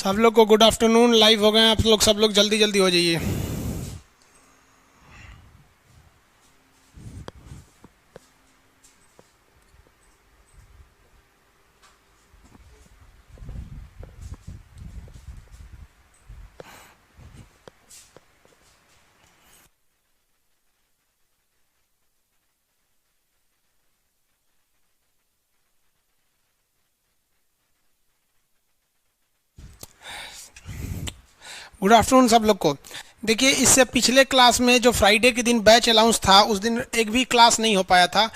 सब लोग को गुड आफ्टरनून। लाइव हो गए हैं आप लोग, सब लोग जल्दी जल्दी हो जाइए। गुड आफ्टरनून सब लोग को। देखिए, इससे पिछले क्लास में जो फ्राइडे के दिन बैच अलाउंस था, उस दिन एक भी क्लास नहीं हो पाया था।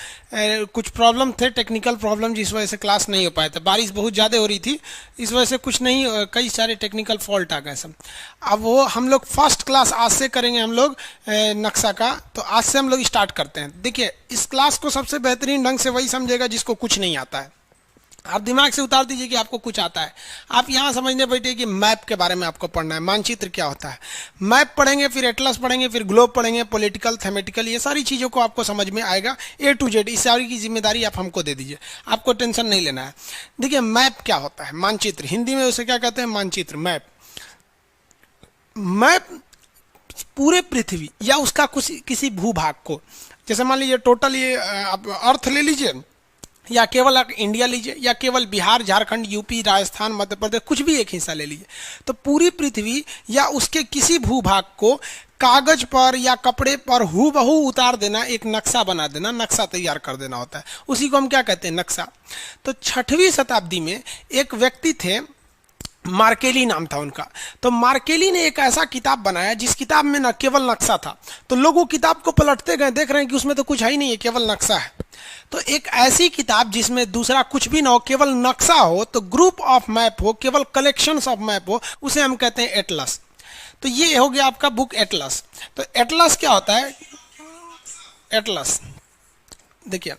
कुछ प्रॉब्लम थे, टेक्निकल प्रॉब्लम, जिस वजह से क्लास नहीं हो पाया था। बारिश बहुत ज़्यादा हो रही थी, इस वजह से कुछ नहीं, कई सारे टेक्निकल फॉल्ट आ गए सब। अब वो हम लोग फर्स्ट क्लास आज से करेंगे हम लोग नक्शा का। तो आज से हम लोग स्टार्ट करते हैं। देखिए, इस क्लास को सबसे बेहतरीन ढंग से वही समझेगा जिसको कुछ नहीं आता है। आप दिमाग से उतार दीजिए कि आपको कुछ आता है। आप यहाँ समझने बैठे कि मैप के बारे में आपको पढ़ना है, मानचित्र क्या होता है। मैप पढ़ेंगे, फिर एटलस पढ़ेंगे, फिर ग्लोब पढ़ेंगे, पॉलिटिकल, थेमेटिकल, ये सारी चीज़ों को आपको समझ में आएगा। ए टू जेड इस सारी की जिम्मेदारी आप हमको दे दीजिए, आपको टेंशन नहीं लेना है। देखिए, मैप क्या होता है, मानचित्र, हिंदी में उसे क्या कहते हैं, मानचित्र, मैप। मैप पूरे पृथ्वी या उसका कुछ किसी भूभाग को, जैसे मान लीजिए टोटल ये आप अर्थ ले लीजिए, या केवल आप इंडिया लीजिए, या केवल बिहार, झारखंड, यूपी, राजस्थान, मध्य प्रदेश, कुछ भी एक हिस्सा ले लीजिए। तो पूरी पृथ्वी या उसके किसी भूभाग को कागज पर या कपड़े पर हूबहू उतार देना, एक नक्शा बना देना, नक्शा तैयार कर देना होता है। उसी को हम क्या कहते हैं, नक्शा। तो 6वीं शताब्दी में एक व्यक्ति थे, मार्केली नाम था उनका। तो मार्केली ने एक ऐसा किताब बनाया जिस किताब में न केवल नक्शा था। तो लोग वो किताब को पलटते गए, देख रहे हैं कि उसमें तो कुछ है ही नहीं है, केवल नक्शा है। तो एक ऐसी किताब जिसमें दूसरा कुछ भी ना हो, केवल नक्शा हो, तो ग्रुप ऑफ मैप हो, केवल कलेक्शंस ऑफ मैप हो, उसे हम कहते हैं एटलस। तो ये हो गया आपका बुक एटलस। तो एटलस क्या होता है, एटलस देखिए,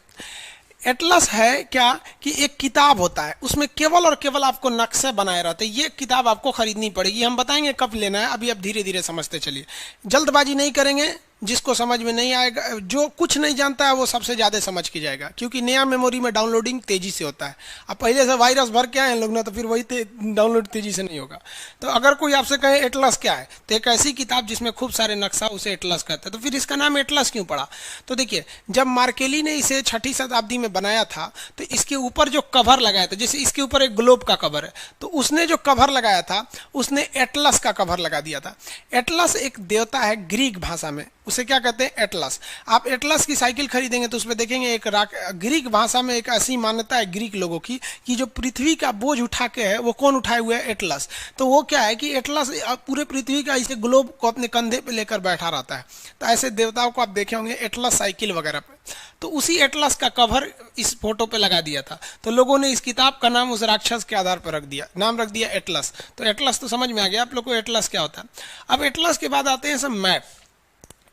एटलस है क्या कि एक किताब होता है, उसमें केवल और केवल आपको नक्शे बनाए रहते हैं। ये किताब आपको खरीदनी पड़ेगी, हम बताएंगे कब लेना है, अभी आप धीरे धीरे समझते चलिए, जल्दबाजी नहीं करेंगे। जिसको समझ में नहीं आएगा, जो कुछ नहीं जानता है, वो सबसे ज़्यादा समझ के जाएगा, क्योंकि नया मेमोरी में डाउनलोडिंग तेज़ी से होता है। अब पहले से वायरस भर के आए हैं लोग ना, तो फिर वही डाउनलोड तेज़ी से नहीं होगा। तो अगर कोई आपसे कहे एटलस क्या है, तो एक ऐसी किताब जिसमें खूब सारे नक्शा, उसे एटलस कहते हैं। तो फिर इसका नाम एटलस क्यों पड़ा? तो देखिए, जब मार्केली ने इसे 6वीं शताब्दी में बनाया था, तो इसके ऊपर जो कवर लगाया था, जैसे इसके ऊपर एक ग्लोब का कवर है, तो उसने जो कवर लगाया था, उसने एटलस का कवर लगा दिया था। एटलस एक देवता है ग्रीक भाषा में, उसे क्या कहते हैं, एटलस। आप एटलस की साइकिल खरीदेंगे तो उसमें देखेंगे एक ग्रीक भाषा में एक ऐसी मान्यता है ग्रीक लोगों की कि जो पृथ्वी का बोझ उठा के है, वो कौन उठाए हुए है, एटलस। तो वो क्या है कि एटलस पूरे पृथ्वी का इसे ग्लोब को अपने कंधे पे लेकर बैठा रहता है। तो ऐसे देवताओं को आप देखे होंगे एटलस साइकिल वगैरह पे। तो उसी एटलस का कवर इस फोटो पे लगा दिया था। तो लोगों ने इस किताब का नाम उस राक्षस के आधार पर रख दिया, नाम रख दिया एटलस। तो एटलस तो समझ में आ गया आप लोग को, एटलस क्या होता है। अब एटलस के बाद आते हैं सब मैप।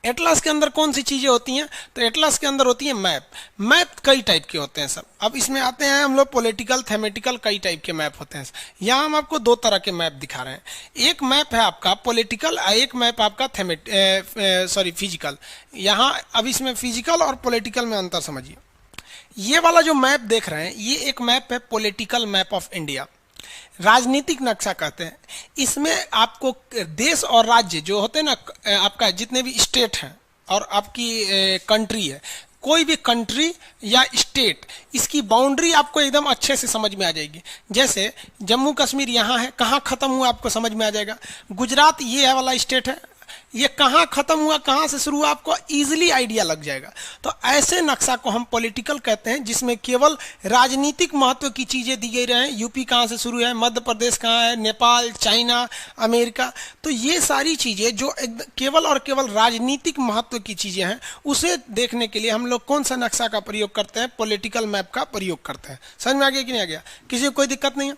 एटलस के अंदर कौन सी चीज़ें होती हैं, तो एटलस के अंदर होती है मैप। मैप कई टाइप के होते हैं सब। अब इसमें आते हैं हम लोग पॉलिटिकल, थेमेटिकल, कई टाइप के मैप होते हैं। यहाँ हम आपको 2 तरह के मैप दिखा रहे हैं। एक मैप है आपका पॉलिटिकल, एक मैप आपका फिजिकल। यहाँ अब इसमें फिजिकल और पॉलिटिकल में अंतर समझिए। ये वाला जो मैप देख रहे हैं, ये एक मैप है पॉलिटिकल मैप ऑफ इंडिया, राजनीतिक नक्शा कहते हैं। इसमें आपको देश और राज्य जो होते हैं ना, आपका जितने भी स्टेट हैं और आपकी कंट्री है, कोई भी कंट्री या स्टेट, इसकी बाउंड्री आपको एकदम अच्छे से समझ में आ जाएगी। जैसे जम्मू कश्मीर यहाँ है, कहाँ ख़त्म हुआ आपको समझ में आ जाएगा। गुजरात ये वाला स्टेट है, ये कहाँ खत्म हुआ, कहाँ से शुरू हुआ, आपको इजीली आइडिया लग जाएगा। तो ऐसे नक्शा को हम पॉलिटिकल कहते हैं, जिसमें केवल राजनीतिक महत्व की चीज़ें दी गई रहे। यूपी कहाँ से शुरू है, मध्य प्रदेश कहाँ है, नेपाल, चाइना, अमेरिका। तो ये सारी चीज़ें जो केवल और केवल राजनीतिक महत्व की चीज़ें हैं, उसे देखने के लिए हम लोग कौन सा नक्शा का प्रयोग करते हैं, पॉलिटिकल मैप का प्रयोग करते हैं। समझ में आ गया कि नहीं आ गया? किसी को कोई दिक्कत नहीं है?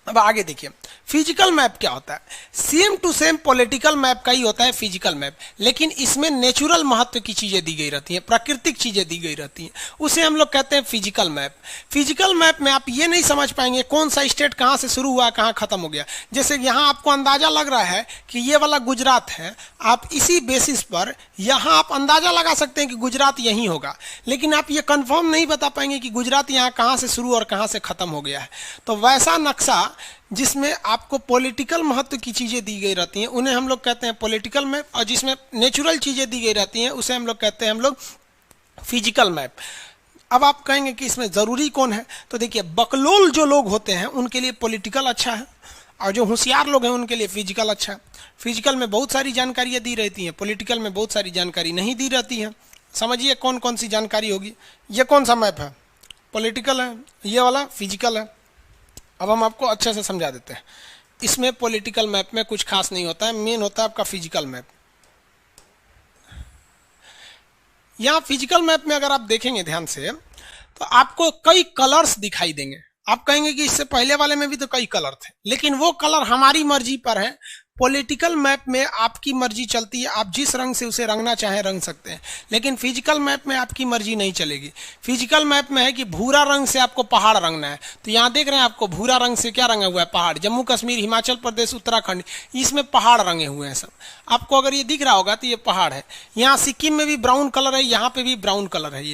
अब आगे देखिए, फिजिकल मैप क्या होता है। Same to same political map का ही होता है फिजिकल मैप, लेकिन इसमें नेचुरल महत्व की चीज़ें दी गई रहती हैं, प्राकृतिक चीज़ें दी गई रहती हैं, उसे हम लोग कहते हैं फिजिकल मैप। फिजिकल मैप में आप ये नहीं समझ पाएंगे कौन सा स्टेट कहाँ से शुरू हुआ, कहाँ खत्म हो गया। जैसे यहाँ आपको अंदाजा लग रहा है कि ये वाला गुजरात है, आप इसी बेसिस पर यहाँ आप अंदाजा लगा सकते हैं कि गुजरात यहीं होगा, लेकिन आप ये कंफर्म नहीं बता पाएंगे कि गुजरात यहाँ कहाँ से शुरू और कहाँ से खत्म हो गया है। तो वैसा नक्शा जिसमें आपको पॉलिटिकल महत्व की चीज़ें दी गई रहती हैं उन्हें हम लोग कहते हैं पॉलिटिकल मैप, और जिसमें नेचुरल चीज़ें दी गई रहती हैं उसे हम लोग कहते हैं हम लोग फिजिकल मैप। अब आप कहेंगे कि इसमें ज़रूरी कौन है, तो देखिए बकलोल जो लोग होते हैं उनके लिए पॉलिटिकल अच्छा है, और जो होशियार लोग हैं उनके लिए फिजिकल अच्छा है। फिजिकल में बहुत सारी जानकारियाँ दी रहती हैं, पॉलिटिकल में बहुत सारी जानकारी नहीं दी रहती है। समझिए कौन कौन सी जानकारी होगी। ये कौन सा मैप है, पॉलिटिकल है, ये वाला फिजिकल है। अब हम आपको अच्छे से समझा देते हैं। इसमें पॉलिटिकल मैप में कुछ खास नहीं होता है, मेन होता है आपका फिजिकल मैप। यहाँ फिजिकल मैप में अगर आप देखेंगे ध्यान से तो आपको कई कलर्स दिखाई देंगे। आप कहेंगे कि इससे पहले वाले में भी तो कई कलर थे, लेकिन वो कलर हमारी मर्जी पर है। पॉलिटिकल मैप में आपकी मर्जी चलती है, आप जिस रंग से उसे रंगना चाहें रंग सकते हैं, लेकिन फिजिकल मैप में आपकी मर्जी नहीं चलेगी। फिजिकल मैप में है कि भूरा रंग से आपको पहाड़ रंगना है, तो यहाँ देख रहे हैं आपको भूरा रंग से क्या रंगा हुआ है, पहाड़। जम्मू कश्मीर, हिमाचल प्रदेश, उत्तराखंड, इसमें पहाड़ रंगे हुए हैं सब। आपको अगर ये दिख रहा होगा तो ये पहाड़ है। यहाँ सिक्किम में भी ब्राउन कलर है, यहाँ पे भी ब्राउन कलर है।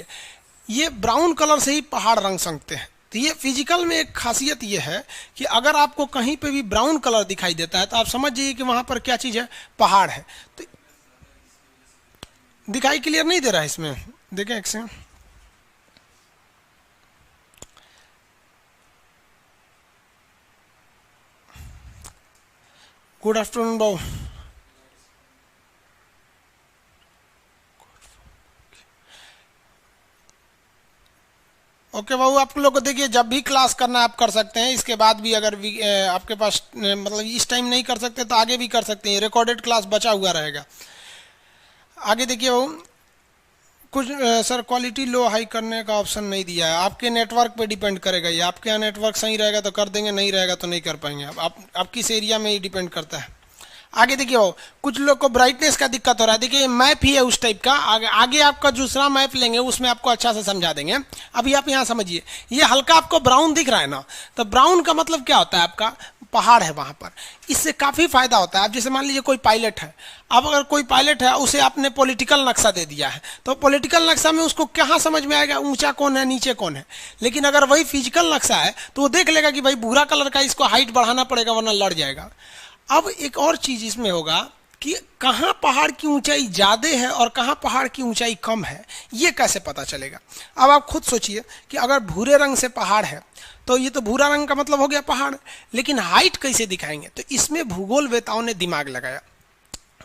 ये ब्राउन कलर से ही पहाड़ रंग सकते हैं। तो ये फिजिकल में एक खासियत ये है कि अगर आपको कहीं पे भी ब्राउन कलर दिखाई देता है तो आप समझ जाइए कि वहां पर क्या चीज है, पहाड़ है। तो दिखाई क्लियर नहीं दे रहा है इसमें, देखें एक से। गुड आफ्टरनून बाबू। ओके बाबू, आप लोग को देखिए जब भी क्लास करना आप कर सकते हैं। इसके बाद भी अगर आपके पास मतलब इस टाइम नहीं कर सकते तो आगे भी कर सकते हैं, रिकॉर्डेड क्लास बचा हुआ रहेगा। आगे देखिए बाबू, कुछ सर क्वालिटी लो हाई करने का ऑप्शन नहीं दिया है। आपके नेटवर्क पे डिपेंड करेगा ये। आपके यहाँ नेटवर्क सही रहेगा तो कर देंगे, नहीं रहेगा तो नहीं कर पाएंगे। आप किस एरिया में ही डिपेंड करता है। आगे देखिए वो कुछ लोग को ब्राइटनेस का दिक्कत हो रहा है। देखिए मैप ही है उस टाइप का। आगे आपका दूसरा मैप लेंगे उसमें आपको अच्छा से समझा देंगे। अभी आप यहाँ समझिए, ये हल्का आपको ब्राउन दिख रहा है ना, तो ब्राउन का मतलब क्या होता है, आपका पहाड़ है वहां पर। इससे काफी फायदा होता है। आप जैसे मान लीजिए कोई पायलट है, अब अगर कोई पायलट है उसे आपने पॉलिटिकल नक्शा दे दिया है, तो पॉलिटिकल नक्शा में उसको कहाँ समझ में आएगा ऊंचा कौन है नीचे कौन है। लेकिन अगर वही फिजिकल नक्शा है तो वो देख लेगा कि भाई भूरा कलर का, इसको हाइट बढ़ाना पड़ेगा वरना लड़ जाएगा। अब एक और चीज इसमें होगा कि कहाँ पहाड़ की ऊंचाई ज्यादा है और कहाँ पहाड़ की ऊंचाई कम है, ये कैसे पता चलेगा। अब आप खुद सोचिए कि अगर भूरे रंग से पहाड़ है तो ये तो भूरा रंग का मतलब हो गया पहाड़, लेकिन हाइट कैसे दिखाएंगे। तो इसमें भूगोलवेताओं ने दिमाग लगाया।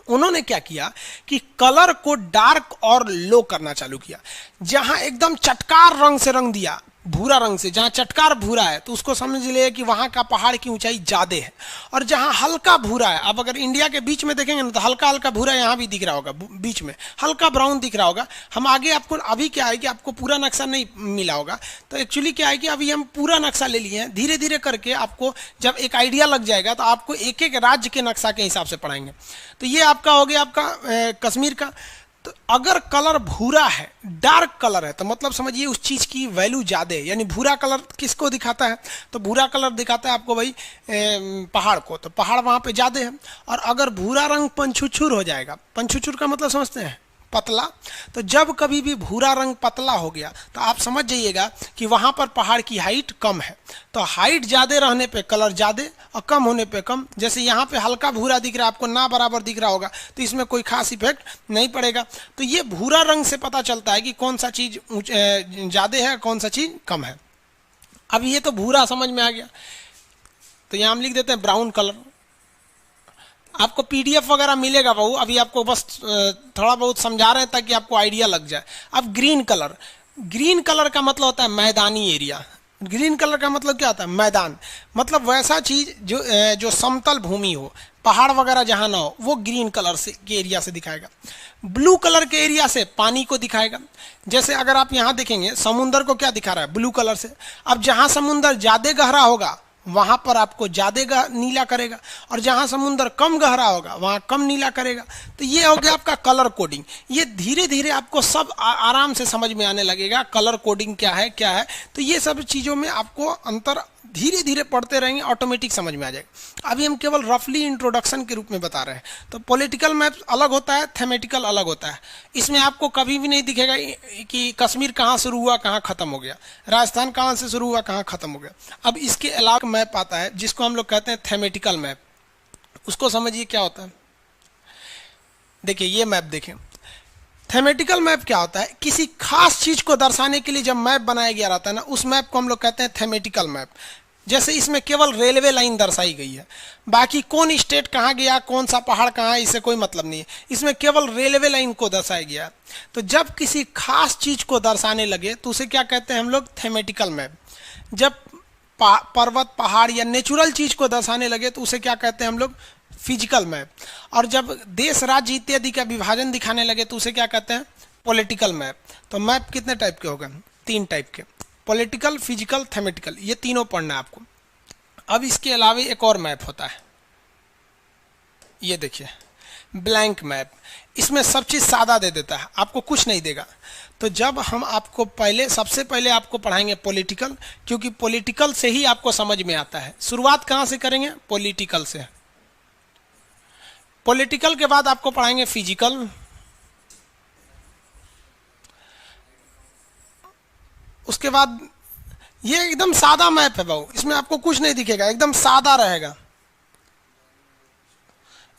उन्होंने क्या किया कि कलर को डार्क और लो करना चालू किया। जहां एकदम चटकार रंग से रंग दिया, भूरा रंग से, जहां चटकार भूरा है तो उसको समझ लिए कि वहां का पहाड़ की ऊंचाई ज्यादा है। और जहां हल्का भूरा है, अब अगर इंडिया के बीच में देखेंगे ना तो हल्का हल्का भूरा यहाँ भी दिख रहा होगा, बीच में हल्का ब्राउन दिख रहा होगा। हम आगे आपको, अभी क्या है कि आपको पूरा नक्शा नहीं मिला होगा, तो एक्चुअली क्या है कि अभी हम पूरा नक्शा ले लिए हैं। धीरे धीरे करके आपको जब एक आइडिया लग जाएगा तो आपको एक एक राज्य के नक्शा के हिसाब से पढ़ाएंगे। तो ये आपका हो गया आपका कश्मीर का। तो अगर कलर भूरा है, डार्क कलर है, तो मतलब समझिए उस चीज की वैल्यू ज्यादा है। यानी भूरा कलर किसको दिखाता है, तो भूरा कलर दिखाता है आपको भाई पहाड़ को, तो पहाड़ वहां पे ज्यादा है। और अगर भूरा रंग पंचुचुर हो जाएगा, पंचुचुर का मतलब समझते हैं पतला, तो जब कभी भी भूरा रंग पतला हो गया तो आप समझ जाइएगा कि वहां पर पहाड़ की हाइट कम है। तो हाइट ज्यादा रहने पे कलर ज्यादा और कम होने पे कम। जैसे यहाँ पे हल्का भूरा दिख रहा है आपको, ना बराबर दिख रहा होगा, तो इसमें कोई खास इफेक्ट नहीं पड़ेगा। तो ये भूरा रंग से पता चलता है कि कौन सा चीज ज्यादा है कौन सा चीज कम है। अब ये तो भूरा समझ में आ गया, तो यहाँ हम लिख देते हैं ब्राउन कलर। आपको पीडीएफ वगैरह मिलेगा बाबू, अभी आपको बस थोड़ा बहुत समझा रहे हैं ताकि आपको आइडिया लग जाए। अब ग्रीन कलर, ग्रीन कलर का मतलब होता है मैदानी एरिया। ग्रीन कलर का मतलब क्या होता है, मैदान। मतलब वैसा चीज जो समतल भूमि हो, पहाड़ वगैरह जहां ना हो, वो ग्रीन कलर से के एरिया से दिखाएगा। ब्लू कलर के एरिया से पानी को दिखाएगा। जैसे अगर आप यहाँ देखेंगे समुंदर को क्या दिखा रहा है, ब्लू कलर से। अब जहां समुंदर ज्यादा गहरा होगा वहां पर आपको ज्यादा नीला करेगा, और जहां समुद्र कम गहरा होगा वहां कम नीला करेगा। तो ये हो गया आपका कलर कोडिंग। ये धीरे धीरे आपको सब आराम से समझ में आने लगेगा कलर कोडिंग क्या है क्या है। तो ये सब चीजों में आपको अंतर धीरे धीरे पढ़ते रहेंगे, ऑटोमेटिक समझ में आ जाएगा। अभी हम केवल रफली इंट्रोडक्शन के रूप में बता रहे हैं। तो पॉलिटिकल मैप अलग होता है, थेमेटिकल अलग होता है। इसमें आपको कभी भी नहीं दिखेगा कि कश्मीर कहाँ शुरू हुआ कहाँ खत्म हो गया, राजस्थान कहाँ से शुरू हुआ कहाँ खत्म हो गया। अब इसके अलावा मैप आता है जिसको हम लोग कहते हैं थेमेटिकल मैप। उसको समझिए क्या होता है। देखिए ये मैप देखें, थेमेटिकल मैप क्या होता है, किसी खास चीज को दर्शाने के लिए जब मैप बनाया गया रहता है ना, उस मैप को हम लोग कहते हैं थेमेटिकल मैप। जैसे इसमें केवल रेलवे लाइन दर्शाई गई है, बाकी कौन स्टेट कहाँ गया, कौन सा पहाड़ कहाँ है, इससे कोई मतलब नहीं है। इसमें केवल रेलवे लाइन को दर्शाया गया। तो जब किसी खास चीज को दर्शाने लगे तो उसे क्या कहते हैं हम लोग, थेमेटिकल मैप। जब पर्वत पहाड़ या नेचुरल चीज को दर्शाने लगे तो उसे क्या कहते हैं हम लोग, फिजिकल मैप। और जब देश राज्य इत्यादि का विभाजन दिखाने लगे तो उसे क्या कहते हैं, पॉलिटिकल मैप। तो मैप कितने टाइप के हो गए, 3 टाइप के, पॉलिटिकल, फिजिकल, थेमेटिकल, ये तीनों पढ़ना है आपको। अब इसके अलावा एक और मैप होता है, ये देखिए ब्लैंक मैप। इसमें सब चीज सादा दे देता है, आपको कुछ नहीं देगा। तो जब हम आपको सबसे पहले आपको पढ़ाएंगे पॉलिटिकल, क्योंकि पॉलिटिकल से ही आपको समझ में आता है। शुरुआत कहाँ से करेंगे, पॉलिटिकल से। पॉलिटिकल के बाद आपको पढ़ाएंगे फिजिकल, उसके बाद ये एकदम सादा मैप है बाबू, इसमें आपको कुछ नहीं दिखेगा, एकदम सादा रहेगा,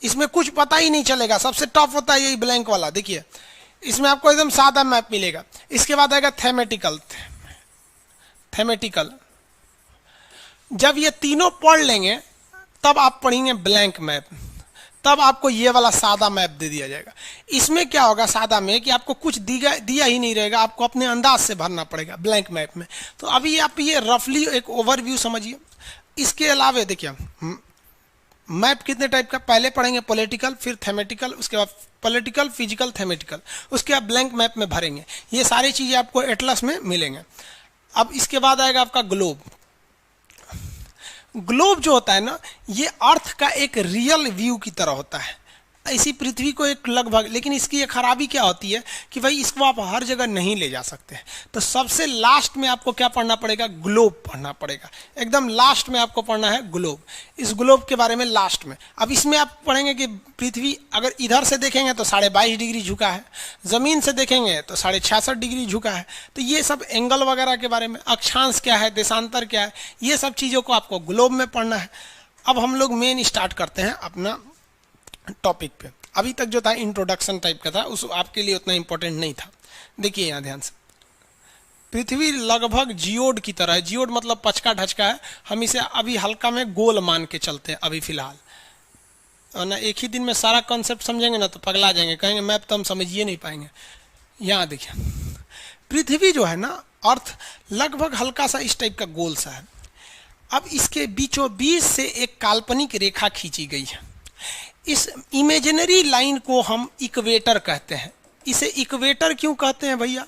इसमें कुछ पता ही नहीं चलेगा। सबसे टफ होता है यही ब्लैंक वाला, देखिए इसमें आपको एकदम सादा मैप मिलेगा। इसके बाद आएगा थेमेटिकल। थेमेटिकल जब ये तीनों पढ़ लेंगे तब आप पढ़ेंगे ब्लैंक मैप, तब आपको ये वाला सादा मैप दे दिया जाएगा। इसमें क्या होगा सादा में कि आपको कुछ दिया ही नहीं रहेगा, आपको अपने अंदाज से भरना पड़ेगा ब्लैंक मैप में। तो अभी आप ये रफली एक ओवरव्यू समझिए। इसके अलावा देखिए मैप कितने टाइप का, पहले पढ़ेंगे पॉलिटिकल, फिर थेमेटिकल, उसके बाद पॉलिटिकल, फिजिकल, थेमेटिकल, उसके बाद ब्लैंक मैप में भरेंगे। ये सारी चीजें आपको एटलस में मिलेंगे। अब इसके बाद आएगा आपका ग्लोब। ग्लोब जो होता है ना, ये अर्थ का एक रियल व्यू की तरह होता है, इसी पृथ्वी को एक लगभग। लेकिन इसकी एक खराबी क्या होती है कि भाई इसको आप हर जगह नहीं ले जा सकते। तो सबसे लास्ट में आपको क्या पढ़ना पड़ेगा, ग्लोब पढ़ना पड़ेगा। एकदम लास्ट में आपको पढ़ना है ग्लोब। इस ग्लोब के बारे में लास्ट में। अब इसमें आप पढ़ेंगे कि पृथ्वी अगर इधर से देखेंगे तो 22.5 डिग्री झुका है, जमीन से देखेंगे तो 66.5 डिग्री झुका है। तो ये सब एंगल वगैरह के बारे में, अक्षांश क्या है, देशांतर क्या है, ये सब चीज़ों को आपको ग्लोब में पढ़ना है। अब हम लोग मेन स्टार्ट करते हैं अपना टॉपिक पे। अभी तक जो था इंट्रोडक्शन टाइप का था, उस आपके लिए उतना इंपॉर्टेंट नहीं था। देखिए यहाँ ध्यान से, पृथ्वी लगभग जियोड की तरह है। जियोड मतलब पचका ढचका है। हम इसे अभी हल्का में गोल मान के चलते हैं अभी फिलहाल, और ना एक ही दिन में सारा कॉन्सेप्ट समझेंगे ना तो पगला जाएंगे, कहेंगे मैप तो हम समझिए नहीं पाएंगे। यहाँ देखिए पृथ्वी जो है ना, अर्थ लगभग हल्का सा इस टाइप का गोल सा है। अब इसके बीचों बीच से एक काल्पनिक रेखा खींची गई है। इस इमेजिनरी लाइन को हम इक्वेटर कहते हैं। इसे इक्वेटर क्यों कहते हैं भैया,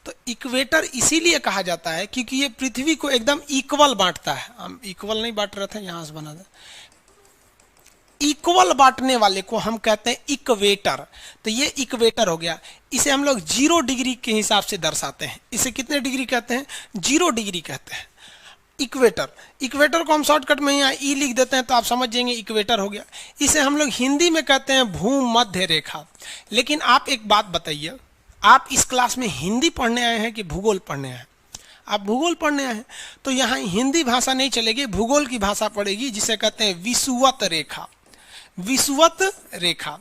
तो इक्वेटर इसीलिए कहा जाता है क्योंकि ये पृथ्वी को एकदम इक्वल बांटता है। हम इक्वल नहीं बांट रहे थे, यहां से बना दे, इक्वल बांटने वाले को हम कहते हैं इक्वेटर। तो ये इक्वेटर हो गया। इसे हम लोग 0 डिग्री के हिसाब से दर्शाते हैं। इसे कितने डिग्री कहते हैं, 0 डिग्री कहते हैं इक्वेटर। इक्वेटर को हम शॉर्टकट में यहाँ ई लिख देते हैं तो आप समझ जाएंगे इक्वेटर हो गया। इसे हम लोग हिंदी में कहते हैं भूमध्य रेखा। लेकिन आप एक बात बताइए, आप इस क्लास में हिंदी पढ़ने आए हैं कि भूगोल पढ़ने आए हैं? आप भूगोल पढ़ने आए हैं तो यहाँ हिंदी भाषा नहीं चलेगी, भूगोल की भाषा पड़ेगी, जिसे कहते हैं विषुवत रेखा। विषुवत रेखा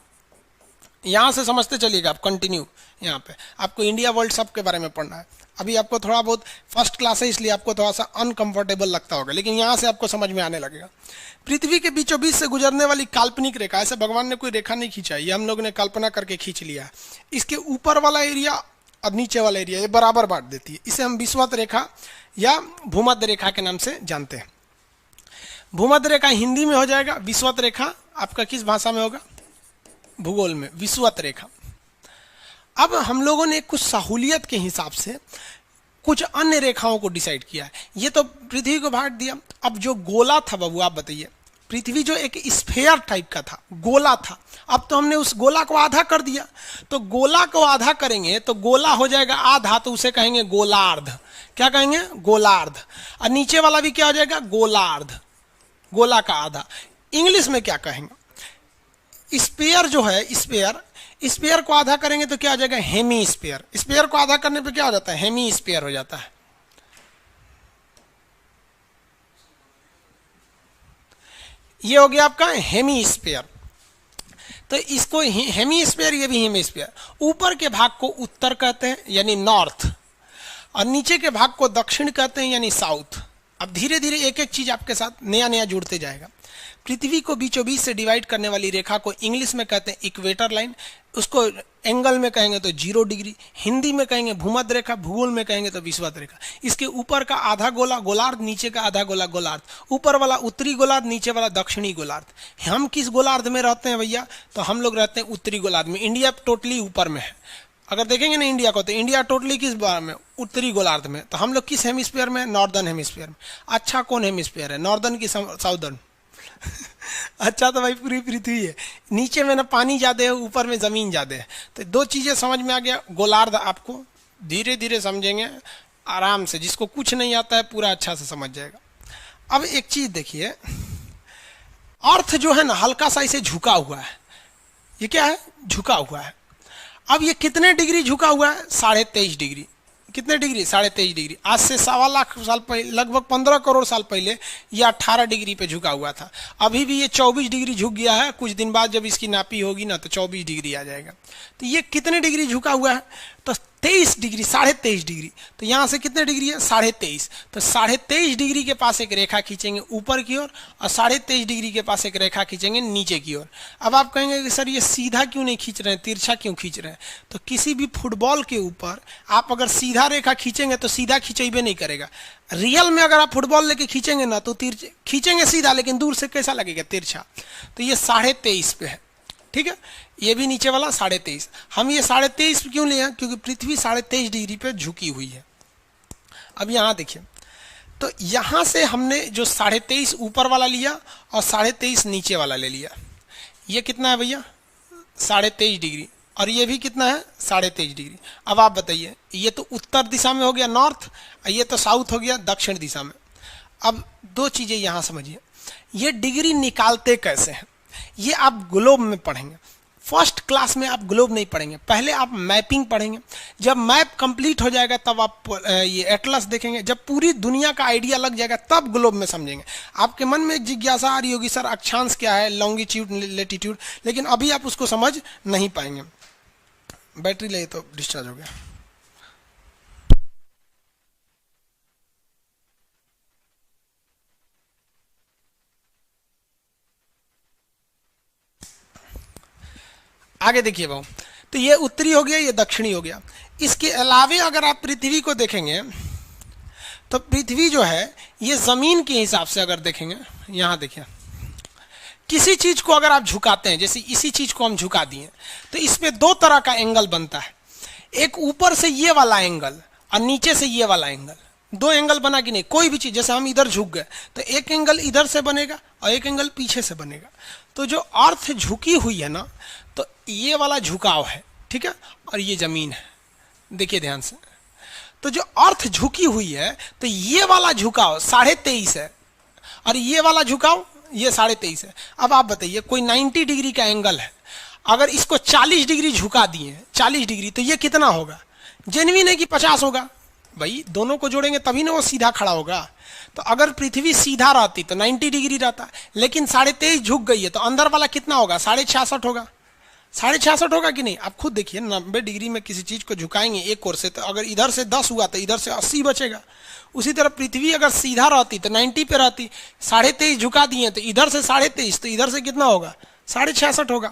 यहाँ से समझते चलिएगा आप। कंटिन्यू यहाँ पे आपको इंडिया वर्ल्ड सब के बारे में पढ़ना है। अभी आपको थोड़ा बहुत फर्स्ट क्लास है इसलिए आपको थोड़ा सा अनकंफर्टेबल लगता होगा, लेकिन यहाँ से आपको समझ में आने लगेगा। पृथ्वी के बीचों बीच से गुजरने वाली काल्पनिक रेखा, ऐसे भगवान ने कोई रेखा नहीं खींचा है, ये हम लोग ने कल्पना करके खींच लिया है। इसके ऊपर वाला एरिया और नीचे वाला एरिया ये बराबर बांट देती है। इसे हम विषुवत रेखा या भूमध्य रेखा के नाम से जानते हैं। भूमध्य रेखा हिंदी में हो जाएगा, विषुवत रेखा आपका किस भाषा में होगा, भूगोल में विषुवत रेखा। अब हम लोगों ने कुछ सहूलियत के हिसाब से कुछ अन्य रेखाओं को डिसाइड किया है। ये तो पृथ्वी को बांट दिया। अब जो गोला था बाबू, आप बताइए पृथ्वी जो एक स्फेयर टाइप का था, गोला था, अब तो हमने उस गोला को आधा कर दिया। तो गोला को आधा करेंगे तो गोला हो जाएगा आधा, तो उसे कहेंगे गोलार्ध। क्या कहेंगे? गोलार्ध। और नीचे वाला भी क्या हो जाएगा? गोलार्ध, गोला का आधा। इंग्लिश में क्या कहेंगे? स्पेयर जो है, स्पेयर, स्पेयर को आधा करेंगे तो क्या हो जाएगा? Hemy spare. स्पेयर को आधा करने पे क्या हो जाता है? हेमी स्पेयर हो जाता है। ये हो गया आपका हेमी स्पेयर। तो इसको हेमी स्पेयर, ये भी हेमी स्पेयर। ऊपर के भाग को उत्तर कहते हैं यानी नॉर्थ, और नीचे के भाग को दक्षिण कहते हैं यानी साउथ। अब धीरे धीरे एक एक चीज आपके साथ नया नया जुड़ते जाएगा। पृथ्वी को बीचों बीच से डिवाइड करने वाली रेखा को इंग्लिश में कहते हैं इक्वेटर लाइन, उसको एंगल में कहेंगे तो 0 डिग्री, हिंदी में कहेंगे भूमध्य रेखा, भूगोल में कहेंगे तो विषुवत रेखा। इसके ऊपर का आधा गोला गोलार्ध, नीचे का आधा गोला गोलार्ध। ऊपर वाला उत्तरी गोलार्ध, नीचे वाला दक्षिणी गोलार्ध। हम किस गोलार्ध में रहते हैं भैया? तो हम लोग रहते हैं उत्तरी गोलार्ध में। इंडिया टोटली ऊपर में है। अगर देखेंगे ना इंडिया को, तो इंडिया टोटली किस बार में? उत्तरी गोलार्ध में। तो हम लोग किस हेमिस्फीयर में? नॉर्दर्न हेमिस्फीयर में। अच्छा, कौन हेमिस्फीयर है? नॉर्दर्न की साउदर्न? अच्छा, तो भाई पूरी पृथ्वी है। नीचे में ना पानी ज्यादा है, ऊपर में जमीन ज्यादा है। तो दो चीजें समझ में आ गया। गोलार्ध आपको धीरे धीरे समझेंगे आराम से, जिसको कुछ नहीं आता है पूरा अच्छा से समझ जाएगा। अब एक चीज देखिए, अर्थ जो है ना हल्का सा इसे झुका हुआ है। ये क्या है? झुका हुआ है। अब ये कितने डिग्री झुका हुआ है? 23.5 डिग्री। कितने डिग्री? 23.5 डिग्री। आज से 1.25 लाख साल पहले, लगभग 15 करोड़ साल पहले ये 18 डिग्री पे झुका हुआ था। अभी भी ये 24 डिग्री झुक गया है। कुछ दिन बाद जब इसकी नापी होगी ना तो 24 डिग्री आ जाएगा। तो ये कितने डिग्री झुका हुआ है? तो 23 डिग्री, 23.5 डिग्री। तो यहाँ से कितने डिग्री है? 23.5। तो 23.5 डिग्री के पास एक रेखा खींचेंगे ऊपर की ओर, और 23.5 डिग्री के पास एक रेखा खींचेंगे नीचे की ओर। अब आप कहेंगे कि सर ये सीधा क्यों नहीं खींच रहे हैं, तिरछा क्यों खींच रहे हैं? तो किसी भी फुटबॉल के ऊपर आप अगर सीधा रेखा खींचेंगे तो सीधा खींचेबे नहीं करेगा। रियल में अगर आप फुटबॉल लेके खींचेंगे ना तो तिरछा खींचेंगे सीधा, लेकिन दूर से कैसा लगेगा? तिरछा। तो ये 23.5 पे है, ठीक है। ये भी नीचे वाला 23.5। हम ये 23.5 क्यों लिए हैं? क्योंकि पृथ्वी 23.5 डिग्री पे झुकी हुई है। अब यहाँ देखिए, तो यहाँ से हमने जो 23.5 ऊपर वाला लिया और 23.5 नीचे वाला ले लिया। ये कितना है भैया? 23.5 डिग्री। और ये भी कितना है? 23.5 डिग्री। अब आप बताइए, ये तो उत्तर दिशा में हो गया नॉर्थ, और ये तो साउथ हो गया दक्षिण दिशा में। अब दो चीजें यहाँ समझिए, ये डिग्री निकालते कैसे हैं ये आप ग्लोब में पढ़ेंगे। फर्स्ट क्लास में आप ग्लोब नहीं पढ़ेंगे, पहले आप मैपिंग पढ़ेंगे। जब मैप कंप्लीट हो जाएगा तब आप ये एटलस देखेंगे। जब पूरी दुनिया का आइडिया लग जाएगा तब ग्लोब में समझेंगे। आपके मन में एक जिज्ञासा आ रही होगी, सर अक्षांश क्या है, लॉन्गिट्यूड लेटीट्यूड, लेकिन अभी आप उसको समझ नहीं पाएंगे। बैटरी ले तो डिस्चार्ज हो गया। आगे देखिए भाऊ, तो ये उत्तरी हो गया, ये दक्षिणी हो गया। इसके अलावे अगर आप पृथ्वी को देखेंगे तो पृथ्वी जो है ये जमीन के हिसाब से अगर देखेंगे, यहां देखिए, किसी चीज को अगर आप झुकाते हैं, जैसे इसी चीज को हम झुका दिए तो इसमें दो तरह का एंगल बनता है। एक ऊपर से ये वाला एंगल और नीचे से ये वाला एंगल। दो एंगल बना कि नहीं? कोई भी चीज, जैसे हम इधर झुक गए तो एक एंगल इधर से बनेगा और एक एंगल पीछे से बनेगा। तो जो अर्थ झुकी हुई है ना, तो ये वाला झुकाव है, ठीक है, और ये जमीन है। देखिए ध्यान से, तो जो अर्थ झुकी हुई है तो ये वाला झुकाव 23.5 है, और ये वाला झुकाव ये 23.5 है। अब आप बताइए, कोई 90 डिग्री का एंगल है, अगर इसको 40 डिग्री झुका दिए, 40 डिग्री, तो ये कितना होगा? जेन्युइन है कि 50 होगा? भाई दोनों को जोड़ेंगे तभी ना वो सीधा खड़ा होगा। तो अगर पृथ्वी सीधा रहती तो 90 डिग्री रहता, लेकिन 23.5 झुक गई है, तो अंदर वाला कितना होगा? 66.5 होगा। 66.5 होगा कि नहीं? आप खुद देखिए, 90 डिग्री में किसी चीज को झुकाएंगे एक ओर से, तो अगर इधर से 10 हुआ तो इधर से 80 बचेगा। उसी तरह पृथ्वी अगर सीधा रहती तो 90 पे रहती, 23.5 झुका दिए तो इधर से 23.5, तो इधर से कितना होगा? 66.5 होगा।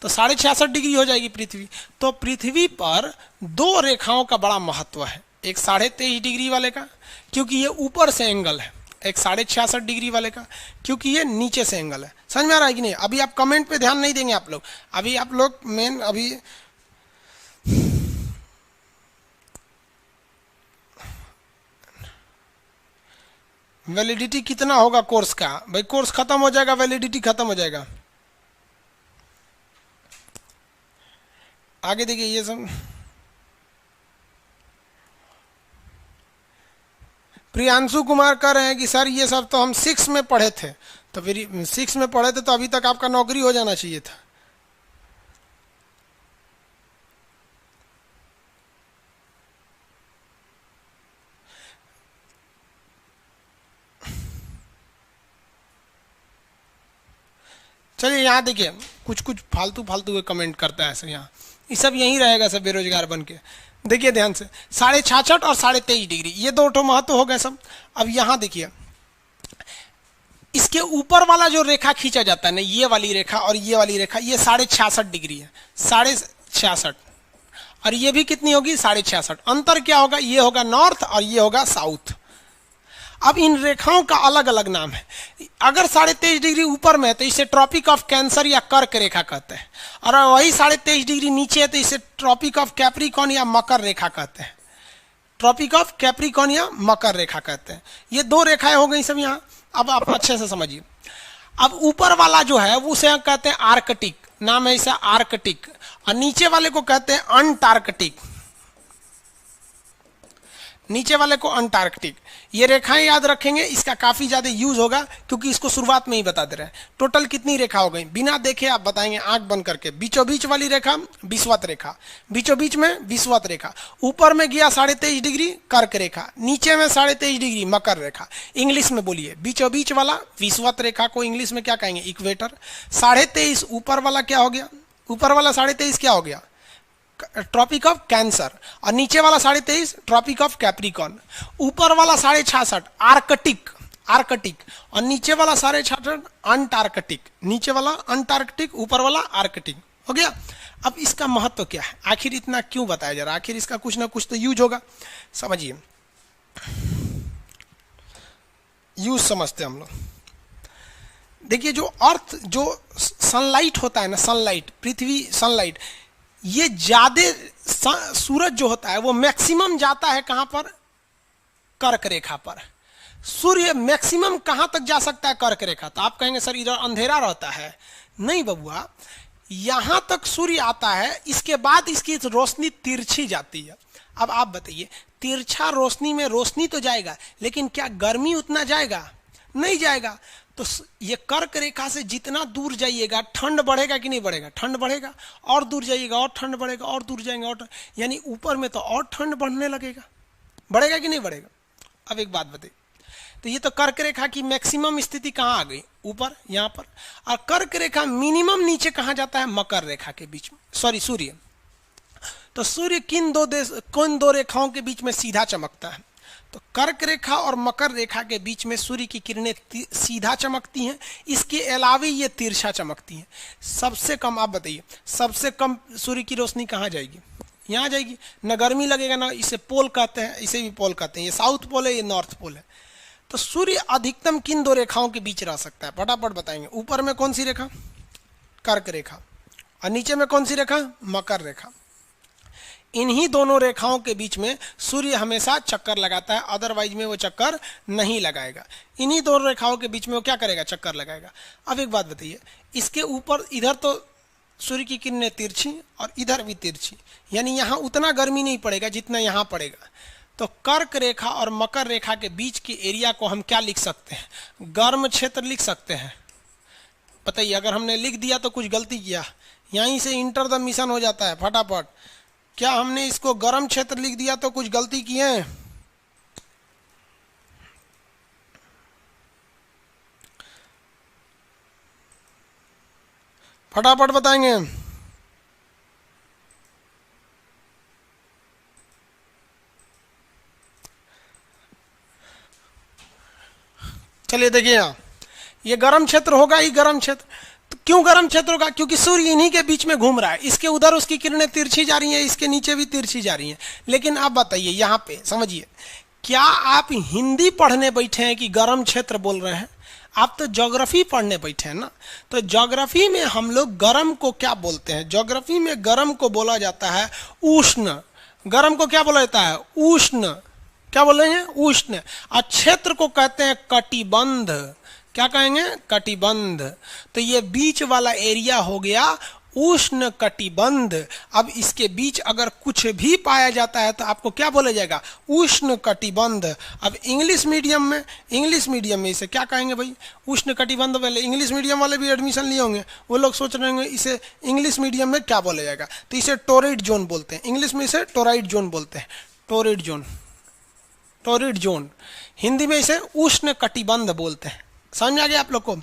तो 66.5 डिग्री हो जाएगी पृथ्वी। तो पृथ्वी पर दो रेखाओं का बड़ा महत्व है, एक 23.5 डिग्री वाले का क्योंकि ये ऊपर से एंगल है, एक 66.5 डिग्री वाले का क्योंकि ये नीचे से एंगल है। समझ में आ रहा है कि नहीं? अभी आप कमेंट पे ध्यान नहीं देंगे आप लोग, अभी आप लोग मेन अभी वैलिडिटी कितना होगा कोर्स का? भाई कोर्स खत्म हो जाएगा, वैलिडिटी खत्म हो जाएगा। आगे देखिए ये सब प्रियांशु कुमार कह रहे हैं कि सर ये सब तो हम 6 में पढ़े थे। तो फिर 6 में पढ़े थे तो अभी तक आपका नौकरी हो जाना चाहिए था। चलिए यहाँ देखिए कुछ कुछ फालतू फालतू के कमेंट करता है सर, यहाँ ये सब यहीं रहेगा सब बेरोजगार बन के। देखिए ध्यान से 66.5 और 23.5 डिग्री ये दो ठो महत्व हो गए सब। अब यहाँ देखिए इसके ऊपर वाला जो रेखा खींचा जाता है ना, ये वाली रेखा और ये वाली रेखा, ये 66.5 डिग्री है, 66.5, और ये भी कितनी होगी 66.5। अंतर क्या होगा? ये होगा नॉर्थ और ये होगा साउथ। अब इन रेखाओं का अलग अलग नाम है। अगर 23.5 डिग्री ऊपर में है तो इसे ट्रॉपिक ऑफ कैंसर या कर्क रेखा कहते हैं, और वही 23.5 डिग्री नीचे है तो इसे ट्रॉपिक ऑफ कैप्रिकॉन या मकर रेखा कहते हैं। ट्रॉपिक ऑफ कैप्रिकॉन या मकर रेखा कहते हैं। ये दो रेखाएं हो गई सब यहाँ। अब आप अच्छे से समझिए। अब ऊपर वाला जो है वो उसे कहते हैं आर्कटिक, नाम है इसे आर्कटिक, और नीचे वाले को कहते हैं अंटार्कटिक, नीचे वाले को अंटार्कटिक। ये रेखाएं याद रखेंगे, इसका काफी ज्यादा यूज होगा क्योंकि इसको शुरुआत में ही बता दे रहे हैं। टोटल कितनी रेखा हो गई बिना देखे आप बताएंगे आंख बंद करके। बीचों बीच वाली रेखा विषुवत रेखा, बीचों बीच में विषुवत रेखा, ऊपर में गया 23.5 डिग्री कर्क रेखा, नीचे में 23.5 डिग्री मकर रेखा। इंग्लिश में बोलिए, बीचों बीच वाला विषुवत रेखा को इंग्लिश में क्या कहेंगे? इक्वेटर। 23.5 ऊपर वाला क्या हो गया? ऊपर वाला 23.5 क्या हो गया? ट्रॉपिक ऑफ कैंसर, और नीचे वाला 23.5 ट्रॉपिक ऑफ कैप्रिकॉन। ऊपर वाला 66.5 आर्कटिक, आर्कटिक, और नीचे वाला 66.5 अंटार्कटिक। नीचे वाला अंटार्कटिक, ऊपर वाला आर्कटिक। हो गया। अब इसका महत्व क्या है? आखिर इतना क्यों बताया जा रहा है? आखिर इसका कुछ ना कुछ तो यूज होगा। समझिए, यूज समझते हम लोग। देखिए जो अर्थ, जो सनलाइट होता है ना, सनलाइट, पृथ्वी सनलाइट, ये ज्यादा सूरज जो होता है वो मैक्सिमम जाता है कहां पर? कर्क रेखा पर। सूर्य मैक्सिमम कहां तक जा सकता है? कर्क रेखा। तो आप कहेंगे सर इधर अंधेरा रहता है। नहीं बबुआ, यहां तक सूर्य आता है, इसके बाद इसकी रोशनी तिरछी जाती है। अब आप बताइए, तिरछा रोशनी में रोशनी तो जाएगा, लेकिन क्या गर्मी उतना जाएगा? नहीं जाएगा। तो ये कर्क रेखा से जितना दूर जाइएगा ठंड बढ़ेगा कि नहीं बढ़ेगा? ठंड बढ़ेगा। और दूर जाइएगा और ठंड बढ़ेगा, और दूर जाएंगे और यानी ऊपर में तो और ठंड बढ़ने लगेगा। बढ़ेगा कि नहीं बढ़ेगा? अब एक बात बताइए, तो ये तो कर्क रेखा की मैक्सिमम स्थिति कहाँ आ गई? ऊपर, यहाँ पर। और कर्क रेखा मिनिमम नीचे कहाँ जाता है? मकर रेखा के बीच में, सॉरी सूर्य। तो सूर्य किन दो रेखाओं के बीच में सीधा चमकता है? तो कर्क रेखा और मकर रेखा के बीच में सूर्य की किरणें सीधा चमकती हैं, इसके अलावा ये तिरछा चमकती हैं। सबसे कम, आप बताइए, सबसे कम सूर्य की रोशनी कहाँ जाएगी? यहाँ जाएगी। न गर्मी लगेगा, ना इसे पोल कहते हैं, इसे भी पोल कहते हैं। ये साउथ पोल है, ये नॉर्थ पोल है। तो सूर्य अधिकतम किन दो रेखाओं के बीच रह सकता है? फटाफट बताएंगे। ऊपर में कौन सी रेखा? कर्क रेखा, और नीचे में कौन सी रेखा? मकर रेखा। इन्हीं दोनों रेखाओं के बीच में सूर्य हमेशा चक्कर लगाता है, अदरवाइज में वो चक्कर नहीं लगाएगा। इन्हीं दोनों रेखाओं के बीच में वो क्या करेगा? चक्कर लगाएगा। अब एक बात बताइए, इसके ऊपर इधर तो सूर्य की किरणें तिरछी और इधर भी तिरछी, यानी यहाँ उतना गर्मी नहीं पड़ेगा जितना यहाँ पड़ेगा। तो कर्क रेखा और मकर रेखा के बीच के एरिया को हम क्या लिख सकते हैं? गर्म क्षेत्र लिख सकते हैं। बताइए, अगर हमने लिख दिया तो कुछ गलती किया? यहीं से इंटर द मिशन हो जाता है फटाफट। क्या हमने इसको गर्म क्षेत्र लिख दिया तो कुछ गलती किए हैं? फटाफट बताएंगे। चलिए देखिए, यहाँ ये गर्म क्षेत्र होगा ही, गर्म क्षेत्र। तो क्यों गर्म क्षेत्र होगा? क्योंकि सूर्य इन्हीं के बीच में घूम रहा है। इसके उधर उसकी किरणें तिरछी जा रही हैं, इसके नीचे भी तिरछी जा रही हैं। लेकिन आप बताइए, यहाँ पे समझिए, क्या आप हिंदी पढ़ने बैठे हैं कि गर्म क्षेत्र बोल रहे हैं? आप तो ज्योग्राफी पढ़ने बैठे हैं ना। तो ज्योग्राफी में हम लोग गर्म को क्या बोलते हैं? ज्योग्राफी में गर्म को बोला जाता है उष्ण। गर्म को क्या बोला जाता है? उष्ण। क्या बोलेंगे? उष्ण। और क्षेत्र को कहते हैं कटिबंध। क्या कहेंगे? कटिबंध। तो ये बीच वाला एरिया हो गया उष्ण कटिबंध। अब इसके बीच अगर कुछ भी पाया जाता है तो आपको क्या बोला जाएगा? उष्ण कटिबंध। अब इंग्लिश मीडियम में इसे क्या कहेंगे भाई? उष्ण कटिबंध वाले इंग्लिश मीडियम वाले भी एडमिशन लिए होंगे, वो लोग सोच रहे होंगे इसे इंग्लिश मीडियम में क्या बोला जाएगा। तो इसे टोरिड जोन बोलते हैं, इंग्लिश में इसे टोराइड जोन बोलते हैं। Torrid zone, torrid zone. Hindi में इसे उष्ण कटिबंध बोलते हैं। समझ में आ गया आप लोग को?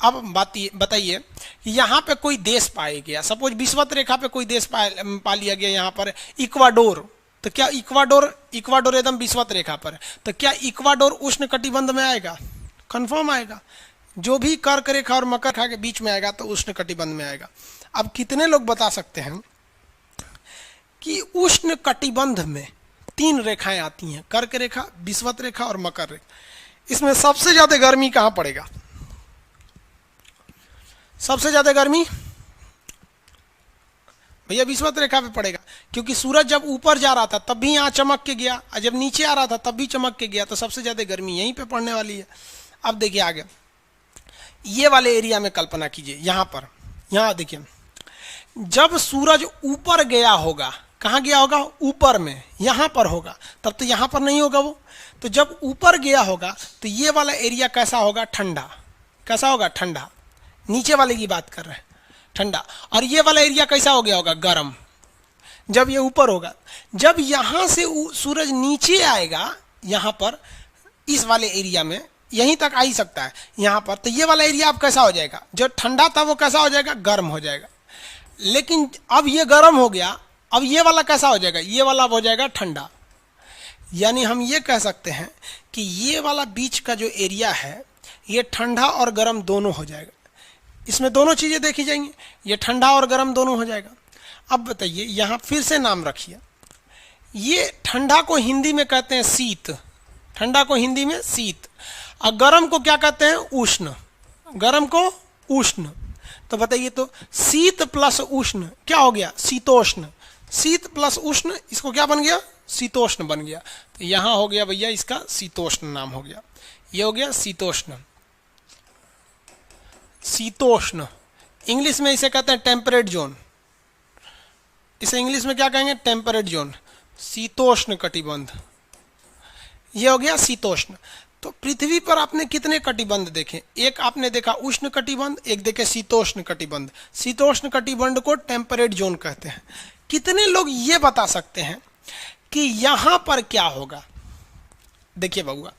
अब बताइए कि यहाँ पे कोई देश पाया गया, सपोज विषुवत रेखा पे कोई देश पा लिया गया, यहाँ पर इक्वाडोर। तो क्या इक्वाडोर एकदम विषुवत रेखा पर है, तो क्या इक्वाडोर उष्ण कटिबंध में आएगा? कंफर्म आएगा। जो भी कर्क रेखा और मकर रेखा के बीच में आएगा तो उष्ण कटिबंध में आएगा। अब कितने लोग बता सकते हैं कि उष्ण कटिबंध में 3 रेखाएं आती हैं, कर्क रेखा, विषुवत रेखा और मकर रेखा। इसमें सबसे ज्यादा गर्मी कहाँ पड़ेगा? सबसे ज्यादा गर्मी भैया विषुवत रेखा पे पड़ेगा, क्योंकि सूरज जब ऊपर जा रहा था तब भी यहाँ चमक के गया, और जब नीचे आ रहा था तब भी चमक के गया, तो सबसे ज्यादा गर्मी यहीं पे पड़ने वाली है। अब देखिए आगे ये वाले एरिया में कल्पना कीजिए, यहाँ पर, यहाँ देखिए, जब सूरज ऊपर गया होगा, कहाँ गया होगा? ऊपर में, यहाँ पर होगा, तब तो यहाँ पर नहीं होगा वो। तो जब ऊपर गया होगा तो ये वाला एरिया कैसा होगा? ठंडा। कैसा होगा? ठंडा। नीचे वाले की बात कर रहे हैं, ठंडा। और ये वाला एरिया कैसा हो गया होगा? गर्म। जब ये ऊपर होगा, जब यहां से सूरज नीचे आएगा, यहां पर इस वाले एरिया में, यहीं तक आ ही सकता है यहां पर, तो ये वाला एरिया अब कैसा हो जाएगा? जो ठंडा था वो कैसा हो जाएगा? गर्म हो जाएगा। लेकिन अब ये गर्म हो गया, अब ये वाला कैसा हो जाएगा? ये वाला हो जाएगा ठंडा। यानी हम ये कह सकते हैं कि ये वाला बीच का जो एरिया है ये ठंडा और गर्म दोनों हो जाएगा। इसमें दोनों चीजें देखी जाएंगी, ये ठंडा और गर्म दोनों हो जाएगा। अब बताइए, यहां फिर से नाम रखिए, ये ठंडा को हिंदी में कहते हैं शीत, ठंडा को हिंदी में शीत, और गर्म को क्या कहते हैं? उष्ण। गर्म को उष्ण। तो बताइए, तो शीत प्लस उष्ण क्या हो गया? शीतोष्ण। शीत प्लस उष्ण, इसको क्या बन गया? शीतोष्ण बन गया। तो यहां हो गया भैया इसका शीतोष्ण नाम हो गया, ये हो गया शीतोष्ण। शीतोष्ण इंग्लिश में इसे कहते हैं टेम्परेट जोन। इसे इंग्लिश में क्या कहेंगे? Temperate zone. शीतोष्ण कटिबंध, ये हो गया शीतोष्ण। तो पृथ्वी पर आपने कितने कटिबंध देखे? एक आपने देखा उष्ण कटिबंध, एक देखे शीतोष्ण कटिबंध। शीतोष्ण कटिबंध को टेम्परेट जोन कहते हैं। कितने लोग ये बता सकते हैं कि यहां पर क्या होगा? देखिए बबुआ,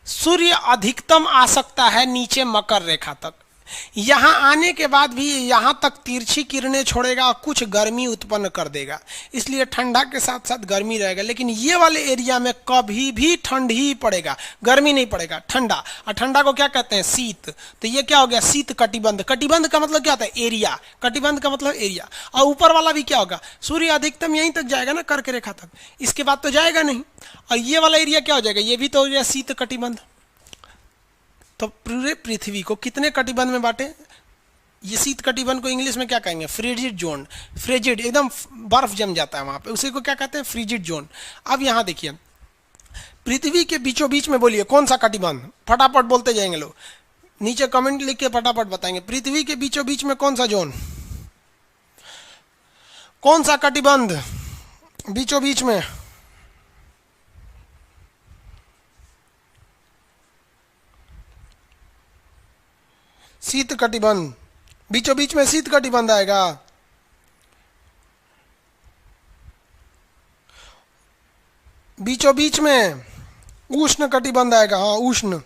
सूर्य अधिकतम आ सकता है नीचे मकर रेखा तक, यहां आने के बाद भी यहां तक तिरछी किरणें छोड़ेगा और कुछ गर्मी उत्पन्न कर देगा, इसलिए ठंडा के साथ साथ गर्मी रहेगा। लेकिन ये वाले एरिया में कभी भी ठंड ही पड़ेगा, गर्मी नहीं पड़ेगा, ठंडा। और ठंडा को क्या कहते हैं? शीत। तो ये क्या हो गया? शीत कटिबंध। कटिबंध का मतलब क्या होता है? एरिया। कटिबंध का मतलब एरिया। और ऊपर वाला भी क्या होगा? सूर्य अधिकतम यहीं तक जाएगा ना, कर्क रेखा तक, इसके बाद तो जाएगा नहीं। और ये वाला एरिया क्या हो जाएगा? ये भी तो हो गया शीत कटिबंध। तो पूरे पृथ्वी को कितने कटिबंध में बांटे? ये शीत कटिबंध को इंग्लिश में क्या कहेंगे? Frigid zone. फ्रिजिड, एकदम बर्फ जम जाता है वहां पे, उसी को क्या कहते हैं? Frigid zone. अब यहां देखिए, पृथ्वी के बीचों बीच में बोलिए कौन सा कटिबंध? फटाफट बोलते जाएंगे लोग, नीचे कमेंट लिख के फटाफट बताएंगे। पृथ्वी के बीचों बीच में कौन सा जोन? कौन सा कटिबंध बीचों बीच में? शीत कटिबंध। बीचों बीच में शीत कटिबंध आएगा। बीचों बीच में उष्ण कटिबंध आएगा। हाँ, उष्ण।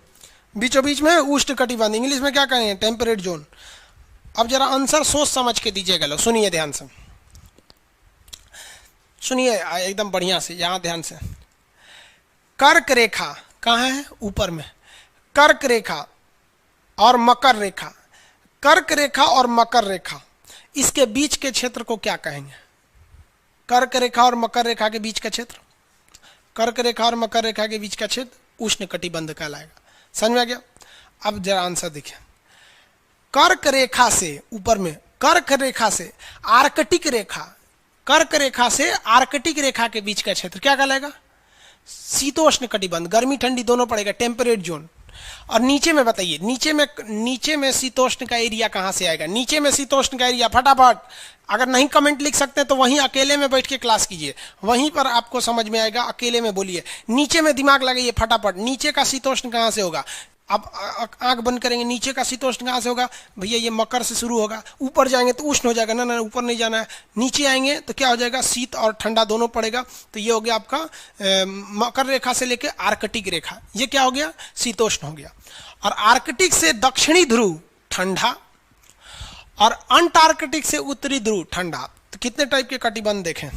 बीचों बीच में उष्ण कटिबंध, इंग्लिश में क्या कहेंगे? Temperate zone. अब जरा आंसर सोच समझ के दीजिएगा लोग, सुनिए ध्यान से, सुनिए एकदम बढ़िया से, यहां ध्यान से। कर्क रेखा कहाँ है? ऊपर में। कर्क रेखा और मकर रेखा, कर्क रेखा और मकर रेखा, इसके बीच के क्षेत्र को क्या कहेंगे? कर्क रेखा और मकर रेखा के बीच का क्षेत्र, कर्क रेखा और मकर रेखा के बीच का क्षेत्र उष्ण कटिबंध कहलाएगा। समझ में आ गया? अब जरा आंसर देखिए, कर्क रेखा से ऊपर में, कर्क रेखा से आर्कटिक रेखा, कर्क रेखा से आर्कटिक रेखा के बीच का क्षेत्र क्या कहलाएगा? शीतोष्ण कटिबंध, गर्मी ठंडी दोनों पड़ेगा, टेम्परेट जोन। और नीचे में बताइए, नीचे में शीतोष्ण का एरिया कहाँ से आएगा? नीचे में शीतोष्ण का एरिया फटाफट, अगर नहीं कमेंट लिख सकते तो वहीं अकेले में बैठ के क्लास कीजिए, वहीं पर आपको समझ में आएगा, अकेले में बोलिए, नीचे में दिमाग लगाइए फटाफट। नीचे का शीतोष्ण कहाँ से होगा? अब आंख बंद करेंगे, नीचे का शीतोष्ण कहाँ से होगा भैया? ये मकर से शुरू होगा, ऊपर जाएंगे तो उष्ण हो जाएगा, ना ना ऊपर नहीं जाना है, नीचे आएंगे तो क्या हो जाएगा? शीत और ठंडा दोनों पड़ेगा। तो ये हो गया आपका मकर रेखा से लेके आर्कटिक रेखा, ये क्या हो गया? शीतोष्ण हो गया। और आर्कटिक से दक्षिणी ध्रुव ठंडा, और अंटार्कटिक से उत्तरी ध्रुव ठंडा। तो कितने टाइप के कटिबंध देखें,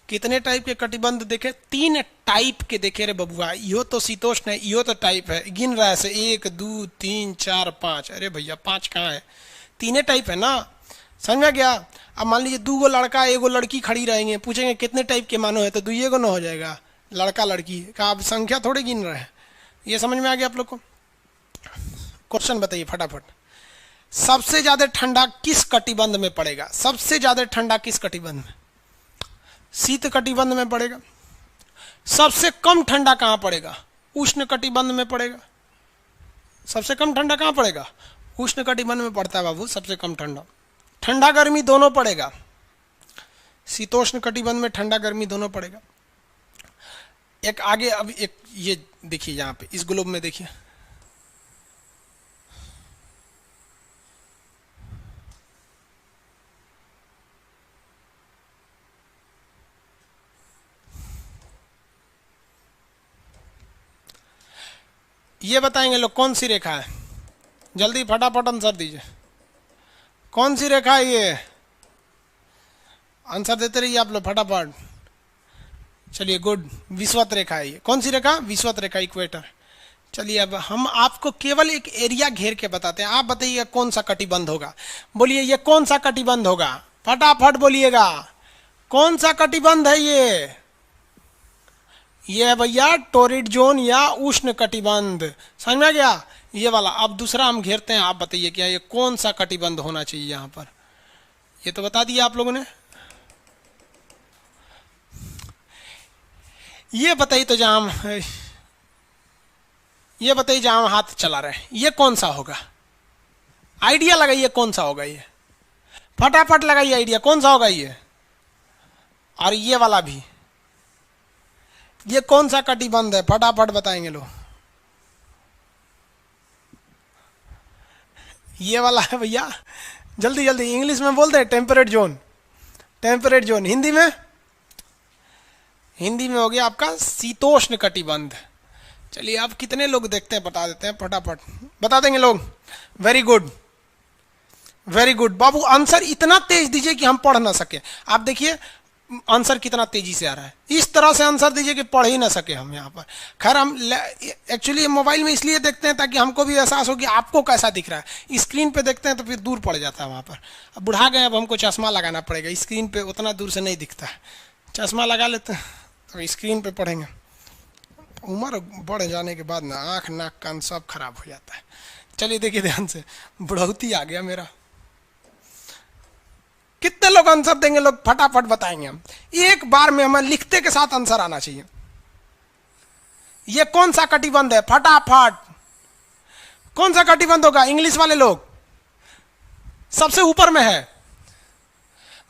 कितने टाइप के कटिबंध देखे? 3 टाइप के देखे रे बबुआ। यो तो शीतोष्ण है, यो तो टाइप है, गिन रहा है से 1 2 3 4 5। अरे भैया 5 कहाँ है? 3 टाइप है ना, समझ में गया? अब मान लीजिए 2 लड़का 1 लड़की खड़ी रहेंगे, पूछेंगे कितने टाइप के मानो है, तो 2 को ना हो जाएगा, लड़का लड़की का आप संख्या थोड़े गिन रहे हैं। ये समझ में आ गया आप लोग को? क्वेश्चन बताइए फटाफट, सबसे ज्यादा ठंडा किस कटिबंध में पड़ेगा? सबसे ज्यादा ठंडा किस कटिबंध में? शीत कटिबंध में पड़ेगा। सबसे कम ठंडा कहां पड़ेगा? उष्ण कटिबंध में पड़ेगा। सबसे कम ठंडा कहां पड़ेगा? उष्ण कटिबंध में पड़ता है बाबू सबसे कम ठंडा। ठंडा गर्मी दोनों पड़ेगा, शीतोष्ण कटिबंध में ठंडा गर्मी दोनों पड़ेगा। एक आगे अब एक ये देखिए, यहां पे इस ग्लोब में देखिए, ये बताएंगे लोग कौन सी रेखा है? जल्दी फटाफट आंसर दीजिए, कौन सी रेखा है ये? आंसर देते रहिए आप लोग फटाफट। चलिए गुड, विषुवत रेखा है ये। कौन सी रेखा? विषुवत रेखा, इक्वेटर। चलिए अब हम आपको केवल एक एरिया घेर के बताते हैं, आप बताइए कौन सा कटिबंध होगा। बोलिए ये कौन सा कटिबंध होगा? फटाफट बोलिएगा, कौन सा कटिबंध है ये? ये है भैया टोरिड जोन या उष्ण कटिबंध, समझ में आ गया? ये वाला। अब दूसरा हम घेरते हैं, आप बताइए क्या ये कौन सा कटिबंध होना चाहिए यहाँ पर? ये तो बता दिया आप लोगों ने। ये बताइए तो जहां हम, ये बताइए जहां हम हाथ चला रहे हैं, ये कौन सा होगा? आइडिया लगाइए कौन सा होगा ये, फटाफट लगाइए आइडिया कौन सा होगा ये। और ये वाला भी, ये कौन सा कटिबंध है? फटाफट बताएंगे लोग। ये वाला है भैया, जल्दी जल्दी इंग्लिश में बोलते हैं temperate zone. Temperate zone Hindi में, हिंदी में हो गया आपका शीतोष्ण कटिबंध। चलिए अब कितने लोग देखते हैं, बता देते हैं फटाफट, बता देंगे लोग। वेरी गुड, वेरी गुड बाबू। आंसर इतना तेज दीजिए कि हम पढ़ ना सके। आप देखिए आंसर कितना तेजी से आ रहा है, इस तरह से आंसर दीजिए कि पढ़ ही ना सके हम यहाँ पर। खैर हम एक्चुअली मोबाइल में इसलिए देखते हैं ताकि हमको भी एहसास हो कि आपको कैसा दिख रहा है। स्क्रीन पे देखते हैं तो फिर दूर पड़ जाता है वहाँ पर। अब बुढ़ा गए, अब हमको चश्मा लगाना पड़ेगा, स्क्रीन पे उतना दूर से नहीं दिखता है। चश्मा लगा लेते हैं तो स्क्रीन पे पढ़ेंगे। उम्र बढ़ जाने के बाद ना आँख नाक कान सब खराब हो जाता है। चलिए देखिए ध्यान से, बुढ़ौती आ गया मेरा। कितने लोग आंसर देंगे? लोग फटाफट बताएंगे हम। एक बार में हमें लिखते के साथ आंसर आना चाहिए। ये कौन सा कटिबंध है? फटाफट कौन सा कटिबंध होगा? इंग्लिश वाले लोग सबसे ऊपर में है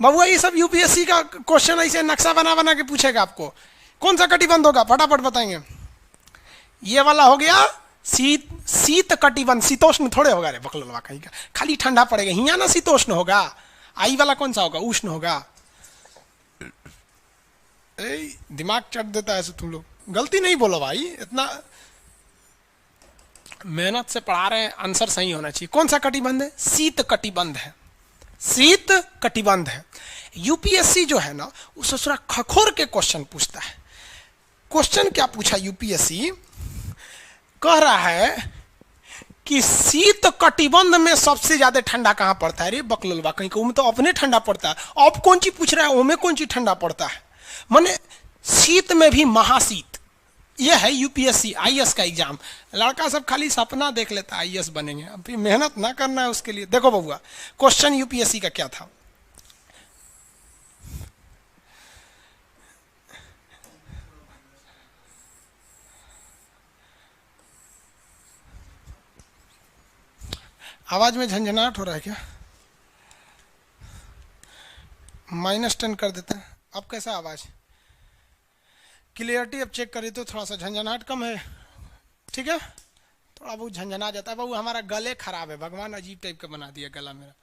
बबुआ। ये सब यूपीएससी का क्वेश्चन ऐसे नक्शा बना बना के पूछेगा आपको। कौन सा कटिबंध होगा? फटाफट बताएंगे। ये वाला हो गया शीत कटिबंध। शीतोष्ण थोड़े होगा रे बकलवा कहीं का, खाली ठंडा पड़ेगा। हिया ना शीतोष्ण होगा। आई वाला कौन सा होगा? उष्ण होगा। दिमाग चट देता है ऐसे तुम लोग। गलती नहीं बोलो भाई, इतना मेहनत से पढ़ा रहे हैं, आंसर सही होना चाहिए। कौन सा कटिबंध है? शीत कटिबंध है, शीत कटिबंध है। यूपीएससी जो है ना वो ससुरा खखोर के क्वेश्चन पूछता है। क्वेश्चन क्या पूछा यूपीएससी? कह रहा है कि शीत कटिबंध में सबसे ज्यादा ठंडा कहां पड़ता है? रे बकलवा कहीं को, तो अपने ठंडा पड़ता है। अब कौन सी पूछ रहा है? ओमे कौन सी ठंडा पड़ता है? माने शीत में भी महाशीत। यह है यूपीएससी आईएएस का एग्जाम। लड़का सब खाली सपना देख लेता है आईएएस बनेंगे, अब भी मेहनत ना करना है उसके लिए। देखो बबुआ क्वेश्चन यूपीएससी का क्या था। आवाज में झंझनाहट हो रहा है क्या? -10 कर देते हैं। अब कैसा आवाज? क्लियरिटी अब चेक करें तो थोड़ा सा झंझनाहट कम है, ठीक है? थोड़ा बहुत झंझना जाता है। बाबू हमारा गले खराब है, भगवान अजीब टाइप का बना दिया गला मेरा।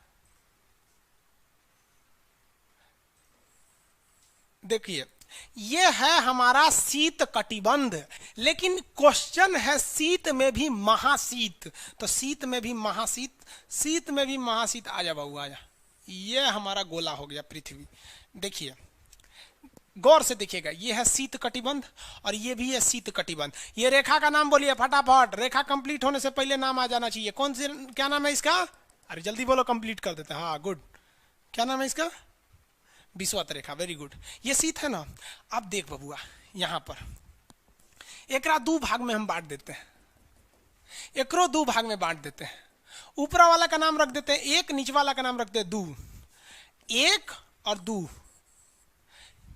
देखिए ये है हमारा शीत कटिबंध, लेकिन क्वेश्चन है शीत में भी महाशीत। तो शीत में भी महाशीत, शीत में भी महाशीत। आ जा बाबू आ जा। ये हमारा गोला हो गया पृथ्वी। देखिए गौर से देखिएगा, ये है शीत कटिबंध और ये भी है शीत कटिबंध। ये रेखा का नाम बोलिए फटाफट, रेखा कंप्लीट होने से पहले नाम आ जाना चाहिए। कौन से, क्या नाम है इसका? अरे जल्दी बोलो, कंप्लीट कर देते हैं। हाँ गुड, क्या नाम है इसका? विषुवत रेखा, वेरी गुड। ये शीत है ना। अब देख बबुआ, यहां पर एकरा दो भाग में हम बांट देते हैं, एकरो दो भाग में बांट देते हैं। ऊपरा वाला का नाम रख देते हैं एक, नीचे वाला का नाम रखते हैं दो। एक और दो।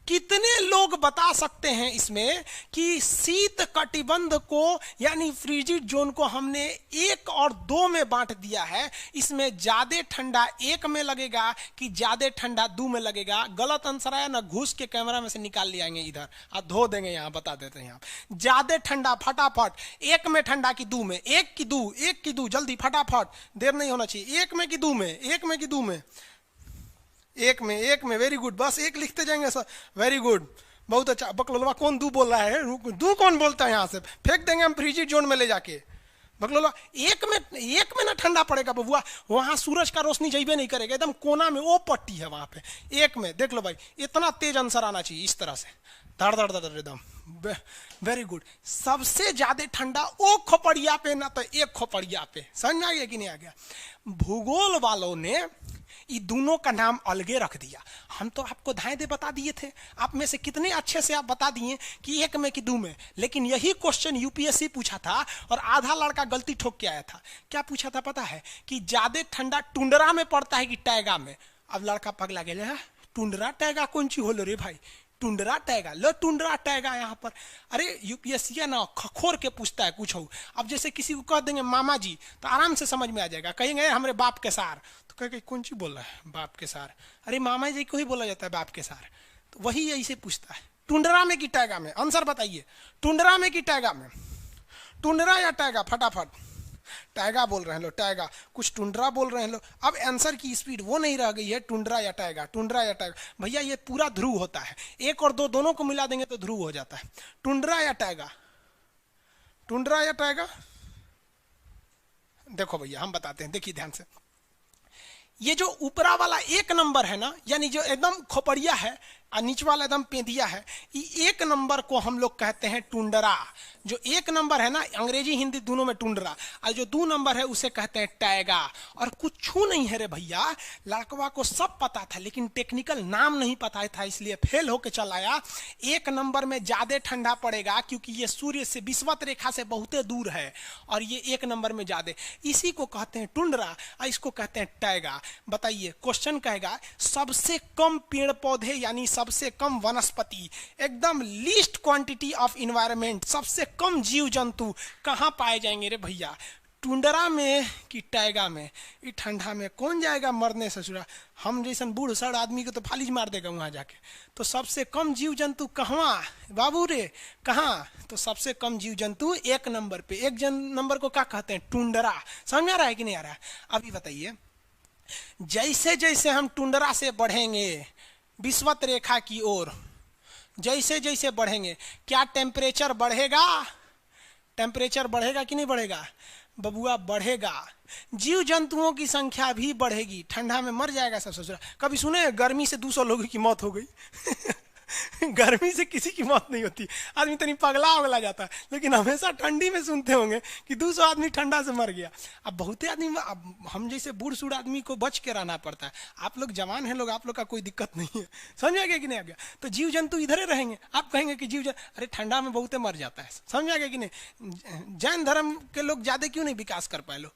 कितने लोग बता सकते हैं इसमें कि शीत कटिबंध को यानी फ्रीजिड जोन को हमने 1 और 2 में बांट दिया है। इसमें ज्यादा ठंडा 1 में लगेगा कि ज्यादा ठंडा 2 में लगेगा? गलत आंसर आया ना, घुस के कैमरा में से निकाल ले आएंगे इधर और धो देंगे। यहाँ बता देते हैं, यहाँ ज्यादा ठंडा फटाफट 1 में ठंडा कि 2 में? 1 की 2, 1 की 2, जल्दी फटाफट, देर नहीं होना चाहिए। 1 में कि 2 में? 1 में कि 2 में? 1 में, 1 में, वेरी गुड। बस 1 लिखते जाएंगे सर, वेरी गुड, बहुत अच्छा। बकलोलवा कौन दू बोल रहा है? दू कौन बोलता है? यहाँ से फेंक देंगे हम फ्रीजिड जोन में ले जाके। बकलोलवा 1 में ना ठंडा पड़ेगा बबुआ, वहां सूरज का रोशनी जाइबे नहीं करेगा, एकदम कोना में वो पट्टी है वहां पे। 1 में देख लो भाई, इतना तेज आंसर आना चाहिए इस तरह से, धड़ धड़ धड़ एकदम, वेरी गुड। सबसे ज्यादा ठंडा ओ खोपड़िया पे ना तो एक खोपड़िया पे। समझ में आ गया कि नहीं आ गया? भूगोल वालों ने ये दोनों का नाम अलगे रख दिया। हम तो आपको धाए दे बता दिए थे, आप में से कितने अच्छे से आप बता दिए कि 1 में कि 2 में। लेकिन यही क्वेश्चन यूपीएससी पूछा था और आधा लड़का गलती ठोक के आया था। क्या पूछा था पता है? कि ज्यादा ठंडा टुंड्रा में पड़ता है कि टैगा में? अब लड़का पगला गया, टुंड्रा टैगा कौन ची होलो रे भाई? टुंड्रा टैगा, लो टुंड्रा टैगा यहाँ पर। अरे यूपीएससी ना खखोर के पूछता है कुछ हो। अब जैसे किसी को कह देंगे मामा जी तो आराम से समझ में आ जाएगा। कहेंगे हमारे बाप के सार, तो कहेंगे कौन सी बोल रहा है बाप के सार? अरे मामा जी को ही बोला जाता है बाप के सार। तो वही ऐसे पूछता है, टुंड्रा में कि टैगा में? आंसर बताइए, टुंड्रा में कि टैगा में? टुंड्रा या टैगा? फटाफट। टैगा बोल रहे हैं लोग, टैगा। कुछ टुंड्रा बोल रहे हैं लोग। अब आंसर की स्पीड वो नहीं रह गई है, टुंड्रा या टैगा, टुंड्रा या टैगा। भैया ये पूरा ध्रुव होता है, 1 और 2 दोनों को मिला देंगे तो ध्रुव हो जाता है। टुंड्रा या टैगा? टुंड्रा या टैगा? देखो भैया हम बताते हैं, देखिए ध्यान से। ये जो ऊपरा वाला 1 नंबर है ना, यानी जो एकदम खोपड़िया है और नीचे वाला एकदम पेंदिया है, ये 1 नंबर को हम लोग कहते हैं टुंड्रा। जो 1 नंबर है ना, अंग्रेजी हिंदी दोनों में टुंड्रा, और जो 2 नंबर है उसे कहते हैं टैगा। और कुछ नहीं है रे भैया, लड़कवा को सब पता था लेकिन टेक्निकल नाम नहीं पता था, इसलिए फेल होके चल आया। 1 नंबर में ज्यादा ठंडा पड़ेगा क्योंकि ये सूर्य से विषुवत रेखा से बहुत दूर है, और ये 1 नंबर में ज्यादा, इसी को कहते हैं टुंड्रा और इसको कहते हैं टैगा। बताइए क्वेश्चन कहेगा सबसे कम पेड़ पौधे यानी सबसे कम वनस्पति, एकदम लीस्ट क्वांटिटी ऑफ इन्वायरमेंट, सबसे कम जीव जंतु कहां पाए जाएंगे रे भैया? टुंड्रा में कि टैगा में? ये ठंडा में कौन जाएगा मरने ससुरा? हम जैसन बूढ़ सड़ आदमी को तो फालिज मार देगा वहां जाके। तो सबसे कम जीव जंतु कहाँ बाबू रे, कहाँ? तो सबसे कम जीव जंतु 1 नंबर पे। 1 नंबर को क्या कहते हैं? टुंड्रा। समझ आ रहा है कि नहीं आ रहा है? अभी बताइए, जैसे जैसे हम टुंड्रा से बढ़ेंगे विषुवत रेखा की ओर, जैसे जैसे बढ़ेंगे क्या टेम्परेचर बढ़ेगा? टेम्परेचर बढ़ेगा कि नहीं बढ़ेगा? बबुआ बढ़ेगा। जीव जंतुओं की संख्या भी बढ़ेगी। ठंडा में मर जाएगा सब ससुरा। कभी सुने गर्मी से 200 लोगों की मौत हो गई? गर्मी से किसी की मौत नहीं होती, आदमी तनी पगला उगला जाता है, लेकिन हमेशा ठंडी में सुनते होंगे कि 200 आदमी ठंडा से मर गया। अब बहुत आदमी, अब हम जैसे बूढ़ सूढ़ आदमी को बच के रहना पड़ता है। आप लोग जवान हैं लोग, आप लोग का कोई दिक्कत नहीं है। समझ आ गया कि नहीं आ गया? तो जीव जंतु इधर ही रहेंगे। आप कहेंगे कि जीव जंतु, अरे ठंडा में बहुते मर जाता है। समझ आ गया कि नहीं? जैन धर्म के लोग ज्यादा क्यों नहीं विकास कर पाए? लो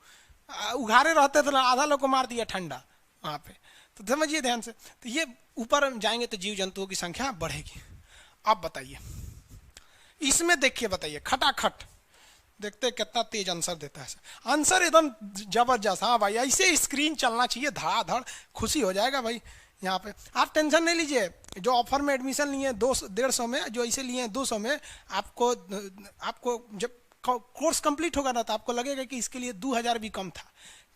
उघारे रहते तो आधा लोग को मार दिया ठंडा वहां पे। तो समझिए ध्यान से, तो ये ऊपर जाएंगे तो जीव जंतुओं की संख्या बढ़ेगी। अब बताइए इसमें, देखिए बताइए खटाखट देखते हैं कितना तेज आंसर देता है। आंसर एकदम जबरदस्त। हाँ भाई, ऐसे स्क्रीन चलना चाहिए, धड़ाधड़, खुशी हो जाएगा भाई। यहाँ पे आप टेंशन नहीं लीजिए, जो ऑफर में एडमिशन लिए 200-150 में, जो ऐसे लिए 200 में, आपको जब कोर्स कंप्लीट होगा ना तो आपको लगेगा कि इसके लिए 2000 भी कम था।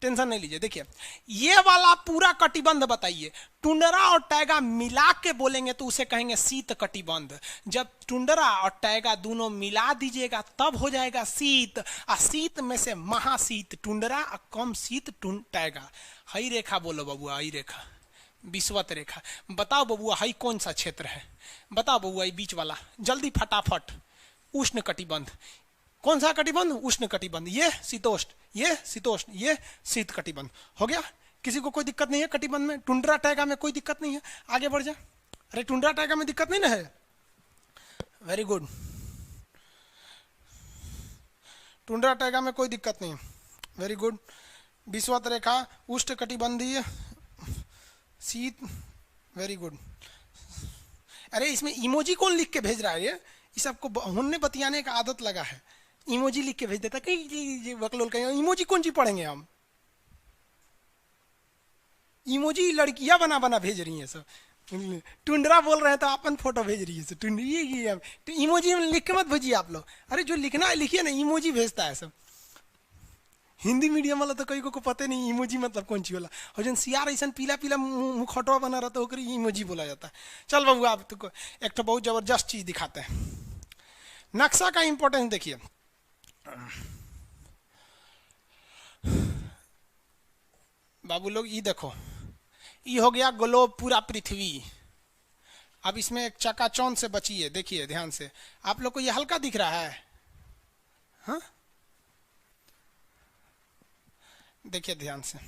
टेंशन नहीं लीजिए। देखिए ये वाला पूरा कटिबंध बताइए, टुंड्रा और टैगा मिला के बोलेंगे तो उसे कहेंगे शीत कटिबंध। जब टुंड्रा और टैगा दोनों मिला दीजिएगा तब हो जाएगा शीत। और शीत में से महाशीत टुंड्रा और कम शीत टैगा। हई रेखा बोलो बबुआ, हई रेखा, विषुवत रेखा। बताओ बबुआ हई कौन सा क्षेत्र है? बताओ बबुआ, बीच वाला जल्दी फटाफट। उष्ण कटिबंध। कौन सा कटिबंध? उष्ण कटिबंध। ये शीतोष्ण, ये शीतोष्ण, ये शीत कटिबंध। हो गया? किसी को कोई दिक्कत नहीं है कटिबंध में? टुंड्रा टैगा में कोई दिक्कत नहीं है? आगे बढ़ जाए। अरे टुंड्रा टैगा में दिक्कत नहीं ना है? Very good. टुंड्रा टैगा में कोई दिक्कत नहीं, वेरी गुड। विषुवत रेखा, उष्ण कटिबंधीय, शीत, वेरी गुड। अरे इसमें इमोजी कौन लिख के भेज रहा है? ये सबको होने बतियाने का आदत लगा है, इमोजी लिख के भेज देता। कहीं बकलोल कहीं इमोजी कौन सी पढ़ेंगे हम? इमोजी लड़कियां बना बना भेज रही हैं सब। टुंड्रा बोल रहे हैं तो अपन फोटो भेज रही है सब। ये तो इमोजी लिख के मत भेजिए आप लोग। अरे जो लिखना है लिखिए ना, इमोजी भेजता है सब। हिंदी मीडियम वाला तो कई को पता नहीं इमोजी मतलब कौन सी वाला। और जन सियार ऐसा पीला पीला मुखौटवा बना रहता है, इमोजी बोला जाता है। चल बाबू आप तो एक तो बहुत जबरदस्त चीज दिखाते हैं। नक्शा का इंपॉर्टेंस देखिए। बाबू लोग ये देखो, ये हो गया ग्लोब, पूरा पृथ्वी। अब इसमें एक चकाचौंध से बचिए, देखिए ध्यान से। आप लोग को ये हल्का दिख रहा है? हाँ देखिए ध्यान से,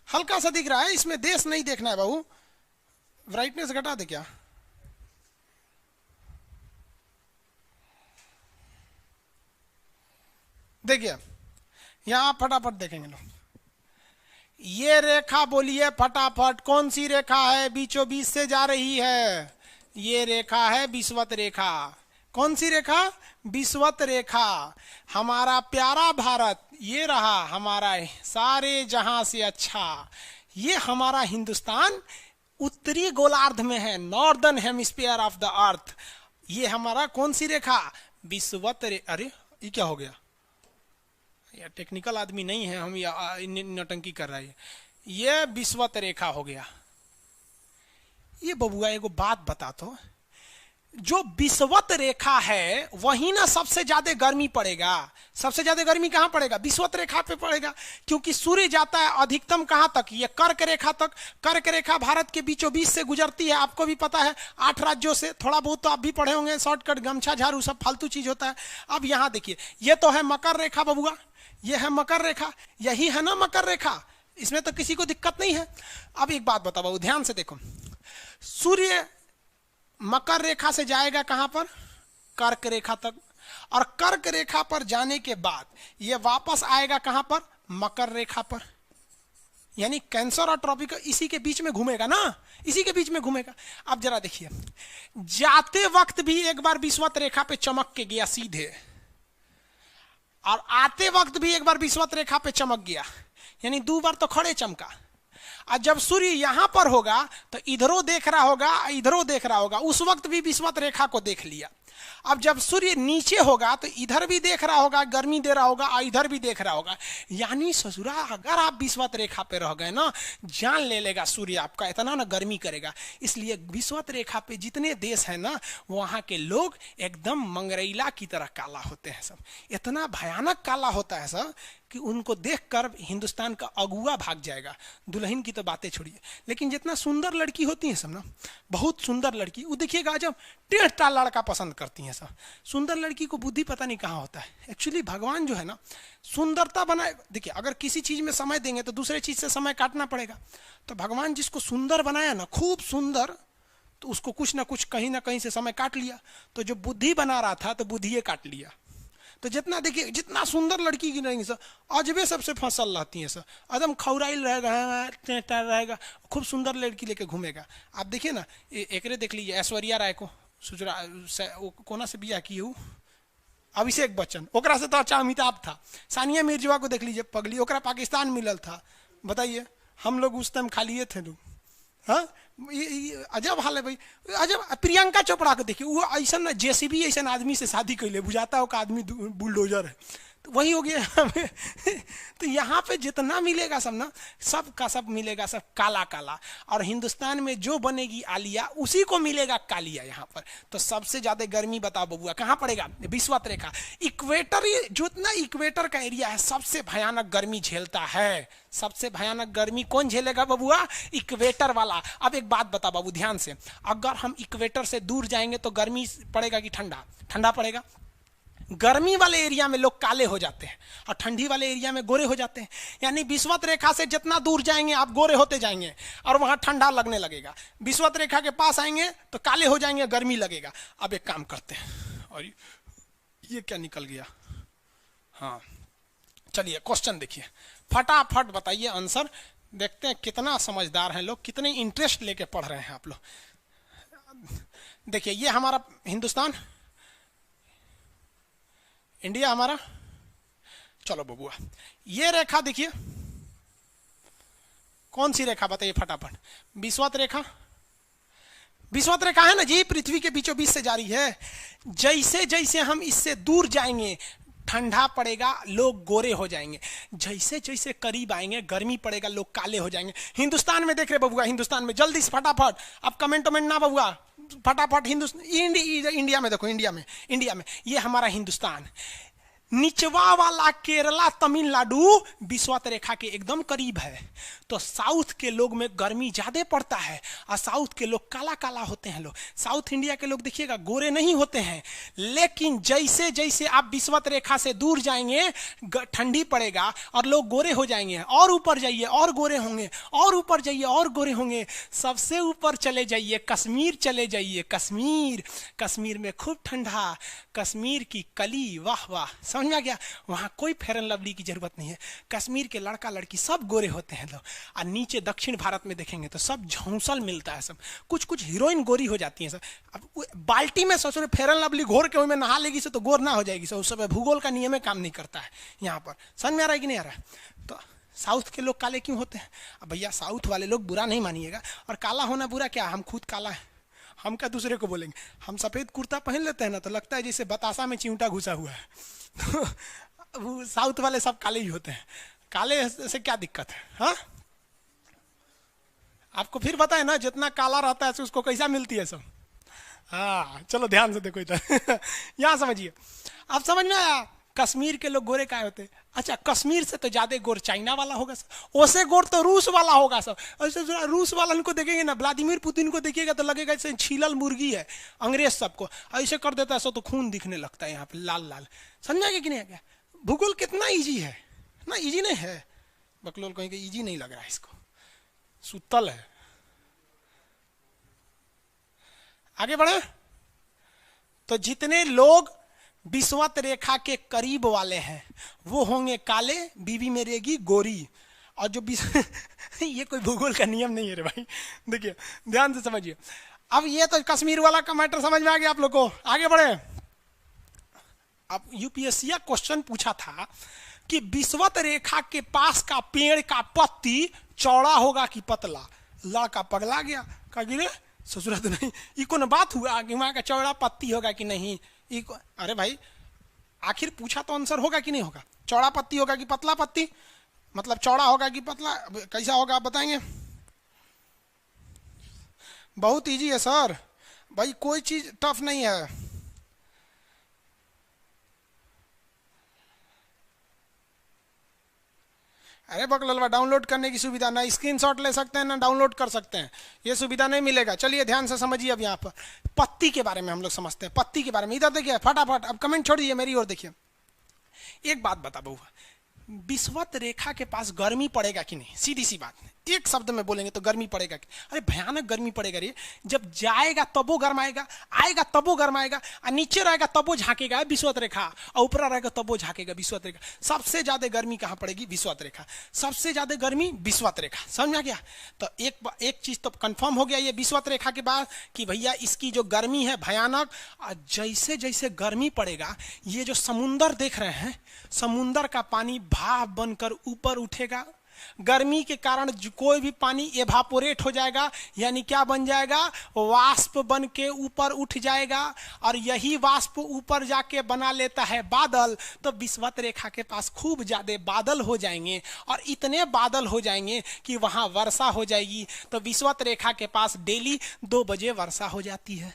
हल्का सा दिख रहा है। इसमें देश नहीं देखना है बाबू। ब्राइटनेस घटा दे क्या? देखिए यहां फटाफट देखेंगे लोग। ये रेखा बोलिए फटाफट, कौन सी रेखा है? बीचों बीच से जा रही है। ये रेखा है विषुवत रेखा। कौन सी रेखा? विषुवत रेखा। हमारा प्यारा भारत ये रहा, हमारा सारे जहां से अच्छा। ये हमारा हिंदुस्तान उत्तरी गोलार्ध में है, northern hemisphere of the earth. ये हमारा कौन सी रेखा? विषुवत रेखा। अरे ये क्या हो गया? यार टेक्निकल आदमी नहीं है हम, नौटंकी कर रहा है। ये विषुवत रेखा हो गया। ये बबुआ एगो बात बता तो, जो विषुवत रेखा है वही ना सबसे ज्यादा गर्मी पड़ेगा। सबसे ज्यादा गर्मी कहां पड़ेगा? विषुवत रेखा पे पड़ेगा, क्योंकि सूर्य जाता है अधिकतम कहां तक? ये कर्क रेखा तक। कर्क रेखा भारत के बीचों बीच से गुजरती है, आपको भी पता है, 8 राज्यों से। थोड़ा बहुत तो आप भी पढ़े होंगे, शॉर्टकट, गमछा झाड़ू सब फालतू चीज होता है। अब यहां देखिए, ये तो है मकर रेखा बबुआ, ये है मकर रेखा, यही है ना मकर रेखा। इसमें तो किसी को दिक्कत नहीं है। अब एक बात बताओ बाबू, ध्यान से देखो। सूर्य मकर रेखा से जाएगा कहां पर? कर्क रेखा तक। और कर्क रेखा पर जाने के बाद यह वापस आएगा कहां पर? मकर रेखा पर। यानी कैंसर और ट्रॉपिकल इसी के बीच में घूमेगा ना, इसी के बीच में घूमेगा। अब जरा देखिए, जाते वक्त भी एक बार विषुवत रेखा पे चमक के गया सीधे, और आते वक्त भी एक बार विषुवत रेखा पे चमक गया, यानी 2 बार तो खड़े चमका। और जब सूर्य यहां पर होगा तो इधरों देख रहा होगा, इधरों देख रहा होगा, उस वक्त भी विषुवत रेखा को देख लिया। अब जब सूर्य नीचे होगा तो इधर भी देख रहा होगा, गर्मी दे रहा होगा, और इधर भी देख रहा होगा। यानी ससुरा अगर आप विषुवत रेखा पे रह गए ना, जान ले लेगा सूर्य आपका, इतना ना गर्मी करेगा। इसलिए विषुवत रेखा पे जितने देश हैं ना, वहां के लोग एकदम मंगरैला की तरह काला होते हैं सब। इतना भयानक काला होता है सब कि उनको देखकर हिंदुस्तान का अगुआ भाग जाएगा। दुल्हन की तो बातें छोड़िए, लेकिन जितना सुंदर लड़की होती है सब ना, बहुत सुंदर लड़की, वो देखिएगा जब टेढ़ लड़का पसंद करती हैं सब। सुंदर लड़की को बुद्धि पता नहीं कहाँ होता है। एक्चुअली भगवान जो है ना, सुंदरता बनाए। देखिए अगर किसी चीज में समय देंगे तो दूसरे चीज से समय काटना पड़ेगा। तो भगवान जिसको सुंदर बनाया ना, खूब सुंदर, तो उसको कुछ ना कुछ कहीं ना कहीं से समय काट लिया। तो जो बुद्धि बना रहा था तो बुद्धि काट लिया। तो जितना देखिए, जितना सुंदर लड़की की रहेंगी सर, अजबे सबसे फसल रहती हैं सर, एकदम खौराइल रहेगा, खूब सुंदर लड़की लेके घूमेगा। आप देखिए ना, एकरे देख लीजिए, ऐश्वर्या राय को, सुजरा से कोना से बिया की हूँ, अभिषेक बच्चन, ओकरा से तो अच्छा अमिताभ था। सानिया मिर्जा को देख लीजिए, पगली, ओकरा पाकिस्तान मिलल था। बताइए, हम लोग उस टाइम खालिए थे लोग। हाँ, अजब हाल है भाई, अजब। प्रियंका चोपड़ा को देखिए, वो ऐसा ना जेसीबी ऐसा आदमी से शादी कैले, बुझाता हो का आदमी बुलडोजर है, तो वही हो गया। तो यहाँ पे जितना मिलेगा सब ना, सब का सब मिलेगा, सब काला काला। और हिंदुस्तान में जो बनेगी आलिया, उसी को मिलेगा कालिया यहाँ पर। तो सबसे ज्यादा गर्मी बताओ बबुआ कहाँ पड़ेगा? विषुवत रेखा, इक्वेटर, जितना इक्वेटर का एरिया है सबसे भयानक गर्मी झेलता है। सबसे भयानक गर्मी कौन झेलेगा बबुआ? इक्वेटर वाला। अब एक बात बता बाबू ध्यान से, अगर हम इक्वेटर से दूर जाएंगे तो गर्मी पड़ेगा कि ठंडा? ठंडा पड़ेगा। गर्मी वाले एरिया में लोग काले हो जाते हैं और ठंडी वाले एरिया में गोरे हो जाते हैं। यानी विषुवत रेखा से जितना दूर जाएंगे आप गोरे होते जाएंगे और वहां ठंडा लगने लगेगा। विषुवत रेखा के पास आएंगे तो काले हो जाएंगे, गर्मी लगेगा। अब एक काम करते हैं, और ये क्या निकल गया? हाँ चलिए, क्वेश्चन देखिए, फटाफट बताइए आंसर। देखते हैं कितना समझदार हैं लोग, कितने इंटरेस्ट लेके पढ़ रहे हैं आप लोग। देखिए, ये हमारा हिंदुस्तान, इंडिया हमारा। चलो बबुआ, ये रेखा देखिए, कौन सी रेखा बताइए फटाफट? विषुवत रेखा। विषुवत रेखा है ना जी, पृथ्वी के बीचों बीच से जा रही है। जैसे जैसे हम इससे दूर जाएंगे ठंडा पड़ेगा, लोग गोरे हो जाएंगे। जैसे जैसे करीब आएंगे गर्मी पड़ेगा, लोग काले हो जाएंगे। हिंदुस्तान में देख रहे बबुआ, हिंदुस्तान में जल्दी से फटाफट, अब कमेंट ना बबुआ, फटाफट हिंदुस्तान, इंडिया में देखो, इंडिया में ये हमारा हिंदुस्तान। निचवा वाला केरला, तमिलनाडु विषुवत रेखा के एकदम करीब है। तो साउथ के लोग में गर्मी ज्यादा पड़ता है और साउथ के लोग काला काला होते हैं। लोग साउथ इंडिया के लोग देखिएगा गोरे नहीं होते हैं। लेकिन जैसे जैसे आप विषुवत रेखा से दूर जाएंगे ठंडी पड़ेगा और लोग गोरे हो जाएंगे। और ऊपर जाइए और गोरे होंगे, और ऊपर जाइए और गोरे होंगे। सबसे ऊपर चले जाइए, कश्मीर चले जाइए। कश्मीर में खूब ठंडा, कश्मीर की कली, वाह वाह, समझ में आ गया? वहां कोई फेयर एंड लवली की जरूरत नहीं है। कश्मीर के लड़का लड़की सब गोरे होते हैं लोग। और नीचे दक्षिण भारत में देखेंगे तो सब झौंसल मिलता है, सब कुछ कुछ हीरोइन गोरी हो जाती हैं सब। अब बाल्टी में ससुर फेयर एंड लवली घोर के उसमें नहा लेगी से तो गोर ना हो जाएगी। उस समय भूगोल का नियम काम नहीं करता है यहाँ पर। समझ में आ रहा है कि नहीं आ रहा है? तो साउथ के लोग काले क्यों होते हैं? अब भैया साउथ वाले लोग बुरा नहीं मानिएगा, और काला होना बुरा क्या? हम खुद काला है, हम क्या दूसरे को बोलेंगे? हम सफेद कुर्ता पहन लेते हैं ना तो लगता है जैसे बतासा में चिंटा घुसा हुआ है। तो साउथ वाले सब काले ही होते हैं। काले से क्या दिक्कत है? हाँ, आपको फिर बताए ना, जितना काला रहता है उसको कैसा मिलती है सब। हाँ चलो ध्यान से देखो इधर। यहाँ समझिए, आप समझ में आया? कश्मीर के लोग गोरे काय होते? अच्छा, कश्मीर से तो ज्यादा गोर चाइना वाला होगा सर, ओसे गोर तो रूस वाला होगा सर। ऐसे रूस वाला को देखेंगे ना, व्लादिमीर पुतिन को देखिएगा तो लगेगा जैसे छीलल मुर्गी है। अंग्रेज सबको ऐसे कर देता है सो तो खून दिखने लगता है यहाँ पे लाल लाल। समझाएगा कि नहीं? क्या भूगोल कितना इजी है ना? इजी नहीं है, बकलोल कहेंगे इजी नहीं लग रहा है इसको, सुतल है। आगे बढ़े तो जितने लोग विषुवत रेखा के करीब वाले हैं वो होंगे काले, बीवी में रहेगी गोरी। और जो ये कोई भूगोल का नियम नहीं है रे भाई, देखिए ध्यान से समझिए। अब ये तो कश्मीर वाला का मैटर समझ में आ गया आप लोग को। आगे बढ़े। अब यूपीएससी क्वेश्चन पूछा था कि विषुवत रेखा के पास का पेड़ का पत्ती चौड़ा होगा कि पतला? लड़का पगला गया, कहा गिरे ससुरा तो नहीं, इको न बात हुआ कि वहां का चौड़ा पत्ती होगा कि नहीं। अरे भाई आखिर पूछा तो आंसर होगा कि नहीं होगा? चौड़ा पत्ती होगा कि पतला पत्ती? मतलब चौड़ा होगा कि पतला, कैसा होगा आप बताएंगे? बहुत इजी है सर भाई, कोई चीज टफ नहीं है। अरे बकललवा, डाउनलोड करने की सुविधा ना स्क्रीनशॉट ले सकते हैं ना डाउनलोड कर सकते हैं, ये सुविधा नहीं मिलेगा। चलिए ध्यान से समझिए। अब यहाँ पर पत्ती के बारे में हम लोग समझते हैं, पत्ती के बारे में। इधर देखिए फटाफट, अब कमेंट छोड़िए मेरी ओर देखिए। एक बात बता बउआ, विषुवत रेखा के पास गर्मी पड़ेगा कि नहीं? सीधी सी बात, एक शब्द में बोलेंगे तो गर्मी पड़ेगा। अरे भयानक गर्मी पड़ेगा रे, जब जाएगा तब वो गर्माएगा, आएगा तब वो गर्माएगा, और नीचे रहेगा तब वो झांकेगा विषुवत रेखा, और ऊपर रहेगा तब वो झांकेगा विषुवत रेखा। सबसे ज्यादा गर्मी कहाँ पड़ेगी? विषुवत रेखा। सबसे ज्यादा गर्मी विषुवत रेखा, समझ में आ गया? तो एक चीज तो कंफर्म हो गया ये विषुवत रेखा के बाद कि भैया इसकी जो गर्मी है भयानक। और जैसे जैसे गर्मी पड़ेगा, ये जो समुंदर देख रहे हैं, समुंदर का पानी भाप बनकर ऊपर उठेगा। गर्मी के कारण कोई भी पानी एवापोरेट हो जाएगा, यानी क्या बन जाएगा? वाष्प बन के ऊपर उठ जाएगा, और यही वाष्प ऊपर जाके बना लेता है बादल। तो विषुवत रेखा के पास खूब ज्यादा बादल हो जाएंगे, और इतने बादल हो जाएंगे कि वहां वर्षा हो जाएगी। तो विषुवत रेखा के पास डेली 2 बजे वर्षा हो जाती है।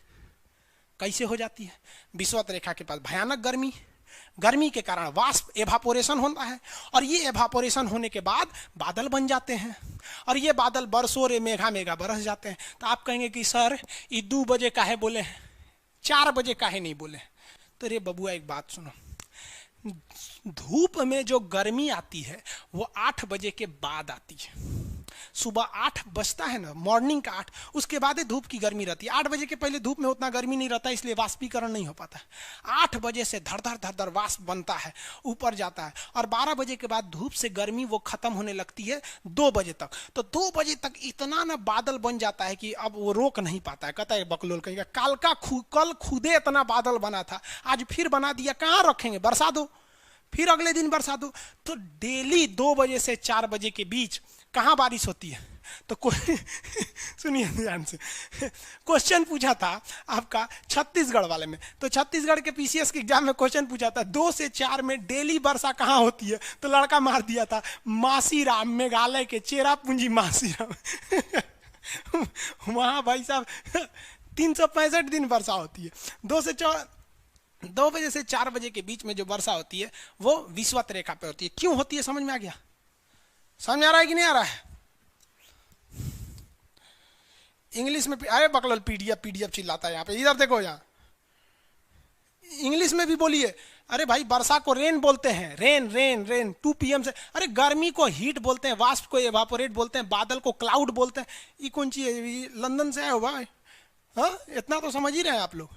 कैसे हो जाती है? विषुवत रेखा के पास भयानक गर्मी, गर्मी के कारण वाष्प एवापोरेशन होता है, और ये एवापोरेशन होने के बाद बादल बन जाते हैं, और ये बादल बरसों रे मेघा मेघा बरस जाते हैं। तो आप कहेंगे कि सर ये 2 बजे काहे बोले हैं, 4 बजे काहे नहीं बोले? तो रे बबुआ एक बात सुनो, धूप में जो गर्मी आती है वो 8 बजे के बाद आती है। सुबह 8 बजता है ना, मॉर्निंग का 8, उसके बाद ही धूप की गर्मी रहती है। 8 बजे के पहले धूप में उतना गर्मी नहीं रहता, इसलिए वाष्पीकरण नहीं हो पाता। 8 बजे से धड़ धड़ वाष्प बनता है, ऊपर जाता है, और 12 बजे के बाद धूप से गर्मी वो खत्म होने लगती है 2 बजे तक। तो 2 बजे तक इतना ना बादल बन जाता है कि अब वो रोक नहीं पाता है। कहता है बकलोल कहेगा कल खुदे इतना बादल बना था, आज फिर बना दिया, कहाँ रखेंगे? बरसा दो, फिर अगले दिन बरसा दो। तो डेली 2 बजे से 4 बजे के बीच कहाँ बारिश होती है? तो कोई सुनिए ध्यान से, क्वेश्चन पूछा था आपका छत्तीसगढ़ वाले में। तो छत्तीसगढ़ के पीसीएस के एग्जाम में क्वेश्चन पूछा था 2 से 4 में डेली वर्षा कहाँ होती है? तो लड़का मार दिया था मासीराम, मेघालय के चेरापूंजी मासीराम। वहां भाई साहब 365 दिन वर्षा होती है। 2 बजे से 4 बजे के बीच में जो वर्षा होती है वो विषुवत रेखा पे होती है। क्यों होती है समझ में आ गया? समझ में आ रहा है कि नहीं आ रहा है? इंग्लिश में अरे बकलोल पीडीएफ चिल्लाता है यहाँ पे, इधर देखो, यहाँ इंग्लिश में भी बोलिए। अरे भाई वर्षा को रेन बोलते हैं, रेन 2 PM से। अरे गर्मी को हीट बोलते हैं, वाष्प को एवापोरेट बोलते हैं, बादल को क्लाउड बोलते हैं। ये कौन चीज है? लंदन से आए हो भाई? हाँ, इतना तो समझ ही रहे हैं आप लोग।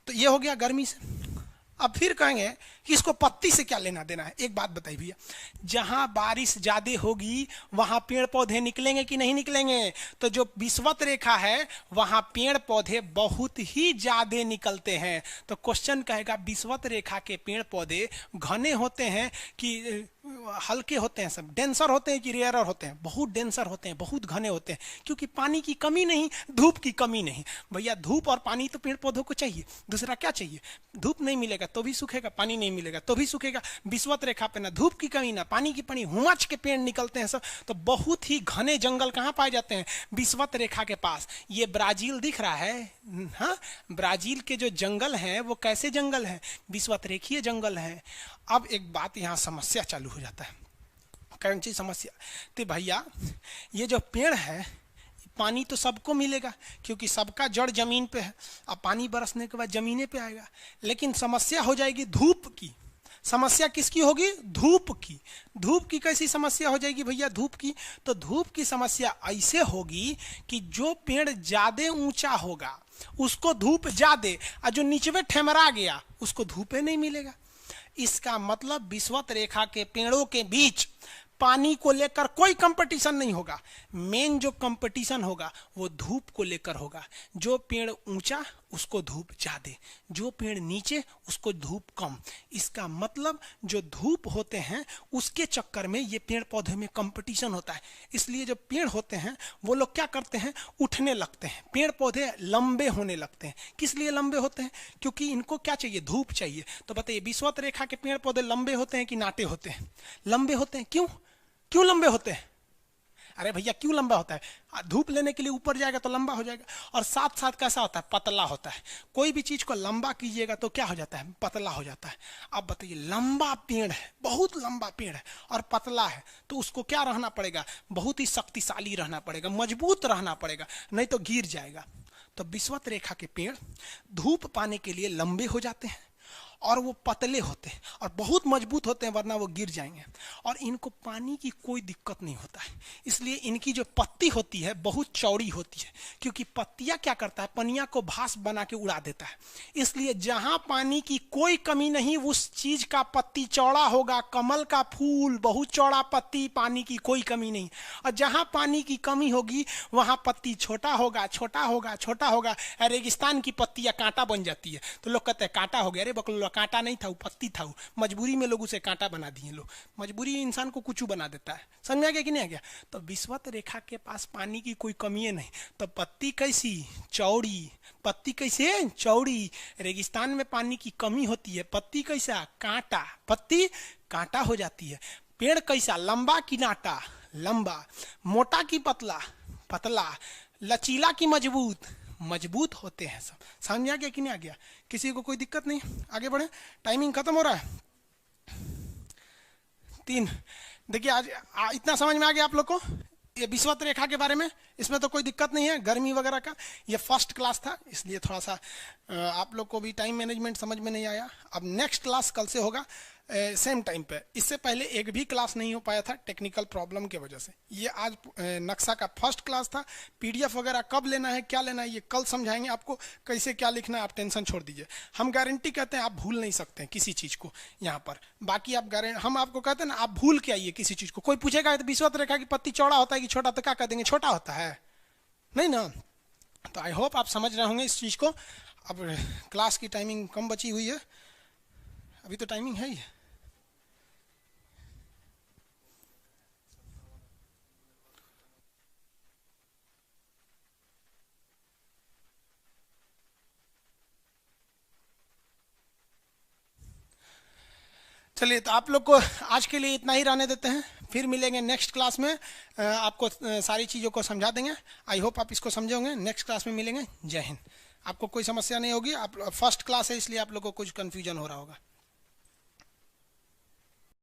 तो ये हो गया गर्मी से। अब फिर कहेंगे कि इसको पत्ती से क्या लेना देना है? एक बात बताइए भैया, जहां बारिश ज्यादा होगी वहां पेड़ पौधे निकलेंगे कि नहीं निकलेंगे? तो जो विषुवत रेखा है वहां पेड़ पौधे बहुत ही ज्यादा निकलते हैं। तो क्वेश्चन कहेगा विषुवत रेखा के पेड़ पौधे घने होते हैं कि हल्के होते हैं? सब डेंसर होते हैं कि रेयरर होते हैं? बहुत डेंसर होते हैं, बहुत घने होते हैं, क्योंकि पानी की कमी नहीं, धूप की कमी नहीं। भैया धूप और पानी तो पेड़ पौधों को चाहिए, दूसरा क्या चाहिए? धूप नहीं मिलेगा तो भी सूखेगा, पानी नहीं मिलेगा तो भी सूखेगा। विषुवत रेखा पे ना धूप की कमी ना पानी की कमी, हुमच के पेड़ निकलते हैं सब। तो बहुत ही घने जंगल कहाँ पाए जाते हैं? विषुवत रेखा के पास। ये ब्राजील दिख रहा है, हाँ, ब्राजील के जो जंगल हैं वो कैसे जंगल हैं? विषुवत रेखीय जंगल है। अब एक बात यहाँ समस्या चालू हो जाता है। कौन सी समस्या? तो भैया ये जो पेड़ है पानी तो सबको मिलेगा, क्योंकि सबका जड़ जमीन पे है। अब पानी बरसने के बाद जमीने पे आएगा, लेकिन समस्या हो जाएगी धूप की। समस्या किसकी होगी? धूप की। धूप की कैसी समस्या हो जाएगी भैया? धूप की तो धूप की समस्या ऐसे होगी कि जो पेड़ ज्यादा ऊंचा होगा उसको धूप ज्यादा, और जो नीचे ठेमरा गया उसको धूपे नहीं मिलेगा। इसका मतलब विषुवत रेखा के पेड़ों के बीच पानी को लेकर कोई कंपटीशन नहीं होगा। मेन जो कंपटीशन होगा वो धूप को लेकर होगा। जो पेड़ ऊंचा उसको धूप ज्यादा, जो पेड़ नीचे उसको धूप कम। इसका मतलब जो धूप होते हैं उसके चक्कर में ये पेड़ पौधे में कंपटीशन होता है। इसलिए जो पेड़ होते हैं वो लोग क्या करते हैं? उठने लगते हैं, पेड़ पौधे लंबे होने लगते हैं। किस लिए लंबे होते हैं? क्योंकि इनको क्या चाहिए? धूप चाहिए। तो बताइए विषुवत रेखा के पेड़ पौधे लंबे होते हैं कि नाटे होते हैं? लंबे होते हैं। क्यों लंबे होते हैं? अरे भैया क्यों लंबा होता है? धूप लेने के लिए ऊपर जाएगा तो लंबा हो जाएगा, और साथ साथ कैसा होता है? पतला होता है। कोई भी चीज को लंबा कीजिएगा तो क्या हो जाता है? पतला हो जाता है। अब बताइए लंबा पेड़ है, बहुत लंबा पेड़ है और पतला है, तो उसको क्या रहना पड़ेगा? बहुत ही शक्तिशाली रहना पड़ेगा, मजबूत रहना पड़ेगा, नहीं तो गिर जाएगा। तो विषुवत रेखा के पेड़ धूप पाने के लिए लंबे हो जाते हैं, और वो पतले होते हैं और बहुत मजबूत होते हैं, वरना वो गिर जाएंगे। और इनको पानी की कोई दिक्कत नहीं होता है, इसलिए इनकी जो पत्ती होती है बहुत चौड़ी होती है, क्योंकि पत्तियां क्या करता है, पनिया को भास बना के उड़ा देता है। इसलिए जहां पानी की कोई कमी नहीं, उस चीज का पत्ती चौड़ा होगा। कमल का फूल बहुत चौड़ा पत्ती, पानी की कोई कमी नहीं। और जहां पानी की कमी होगी वहां पत्ती छोटा होगा, छोटा होगा, छोटा होगा। रेगिस्तान की पत्तियां कांटा बन जाती है, तो लोग कहते हैं कांटा हो गया। अरे बकलोला, कांटा नहीं था, वो पत्ती था। वो मजबूरी में लोग उसे कांटा बना दिए। लोग मजबूरी इंसान को कुछ बना देता है। समझ आ गया कि नहीं आ गया? तो विषुवत रेखा के पास पानी की कोई कमी नहीं, तो पत्ती कैसी, चौड़ी। पत्ती कैसे, चौड़ी। रेगिस्तान में पानी की कमी होती है, पत्ती कैसा, कांटा। पत्ती कांटा हो जाती है। पेड़ कैसा, लंबा की नाटा, लंबा। मोटा की पतला, पतला। लचीला की मजबूत, मजबूत होते हैं सब। समझ आ गया कि नहीं आ गया? किसी को कोई दिक्कत नहीं? आगे बढ़े, टाइमिंग खत्म हो रहा है। 3 देखिए, आज इतना समझ में आ गया आप लोग को ये विषुवत रेखा के बारे में? इसमें तो कोई दिक्कत नहीं है गर्मी वगैरह का। ये फर्स्ट क्लास था, इसलिए थोड़ा सा आप लोग को भी टाइम मैनेजमेंट समझ में नहीं आया। अब नेक्स्ट क्लास कल से होगा सेम टाइम पे। इससे पहले एक भी क्लास नहीं हो पाया था टेक्निकल प्रॉब्लम की वजह से। ये आज नक्शा का फर्स्ट क्लास था। पीडीएफ वगैरह कब लेना है, क्या लेना है, ये कल समझाएंगे आपको। कैसे क्या लिखना है आप टेंशन छोड़ दीजिए। हम गारंटी कहते हैं आप भूल नहीं सकते हैं किसी चीज़ को यहाँ पर। बाकी आप हम आपको कहते हैं ना, आप भूल के आइए किसी चीज़ को। कोई पूछेगा तो विषुवत रेखा की पत्ती चौड़ा होता है कि छोटा, तो क्या कह देंगे, छोटा होता है, नहीं ना? तो आई होप आप समझ रहे होंगे इस चीज़ को। अब क्लास की टाइमिंग कम बची हुई है, अभी तो टाइमिंग है ही। चलिए, तो आप लोग को आज के लिए इतना ही रहने देते हैं, फिर मिलेंगे नेक्स्ट क्लास में। आपको सारी चीज़ों को समझा देंगे। आई होप आप इसको समझे होंगे। नेक्स्ट क्लास में मिलेंगे। जय हिंद। आपको कोई समस्या नहीं होगी। आप फर्स्ट क्लास है, इसलिए आप लोग को कुछ कन्फ्यूजन हो रहा होगा।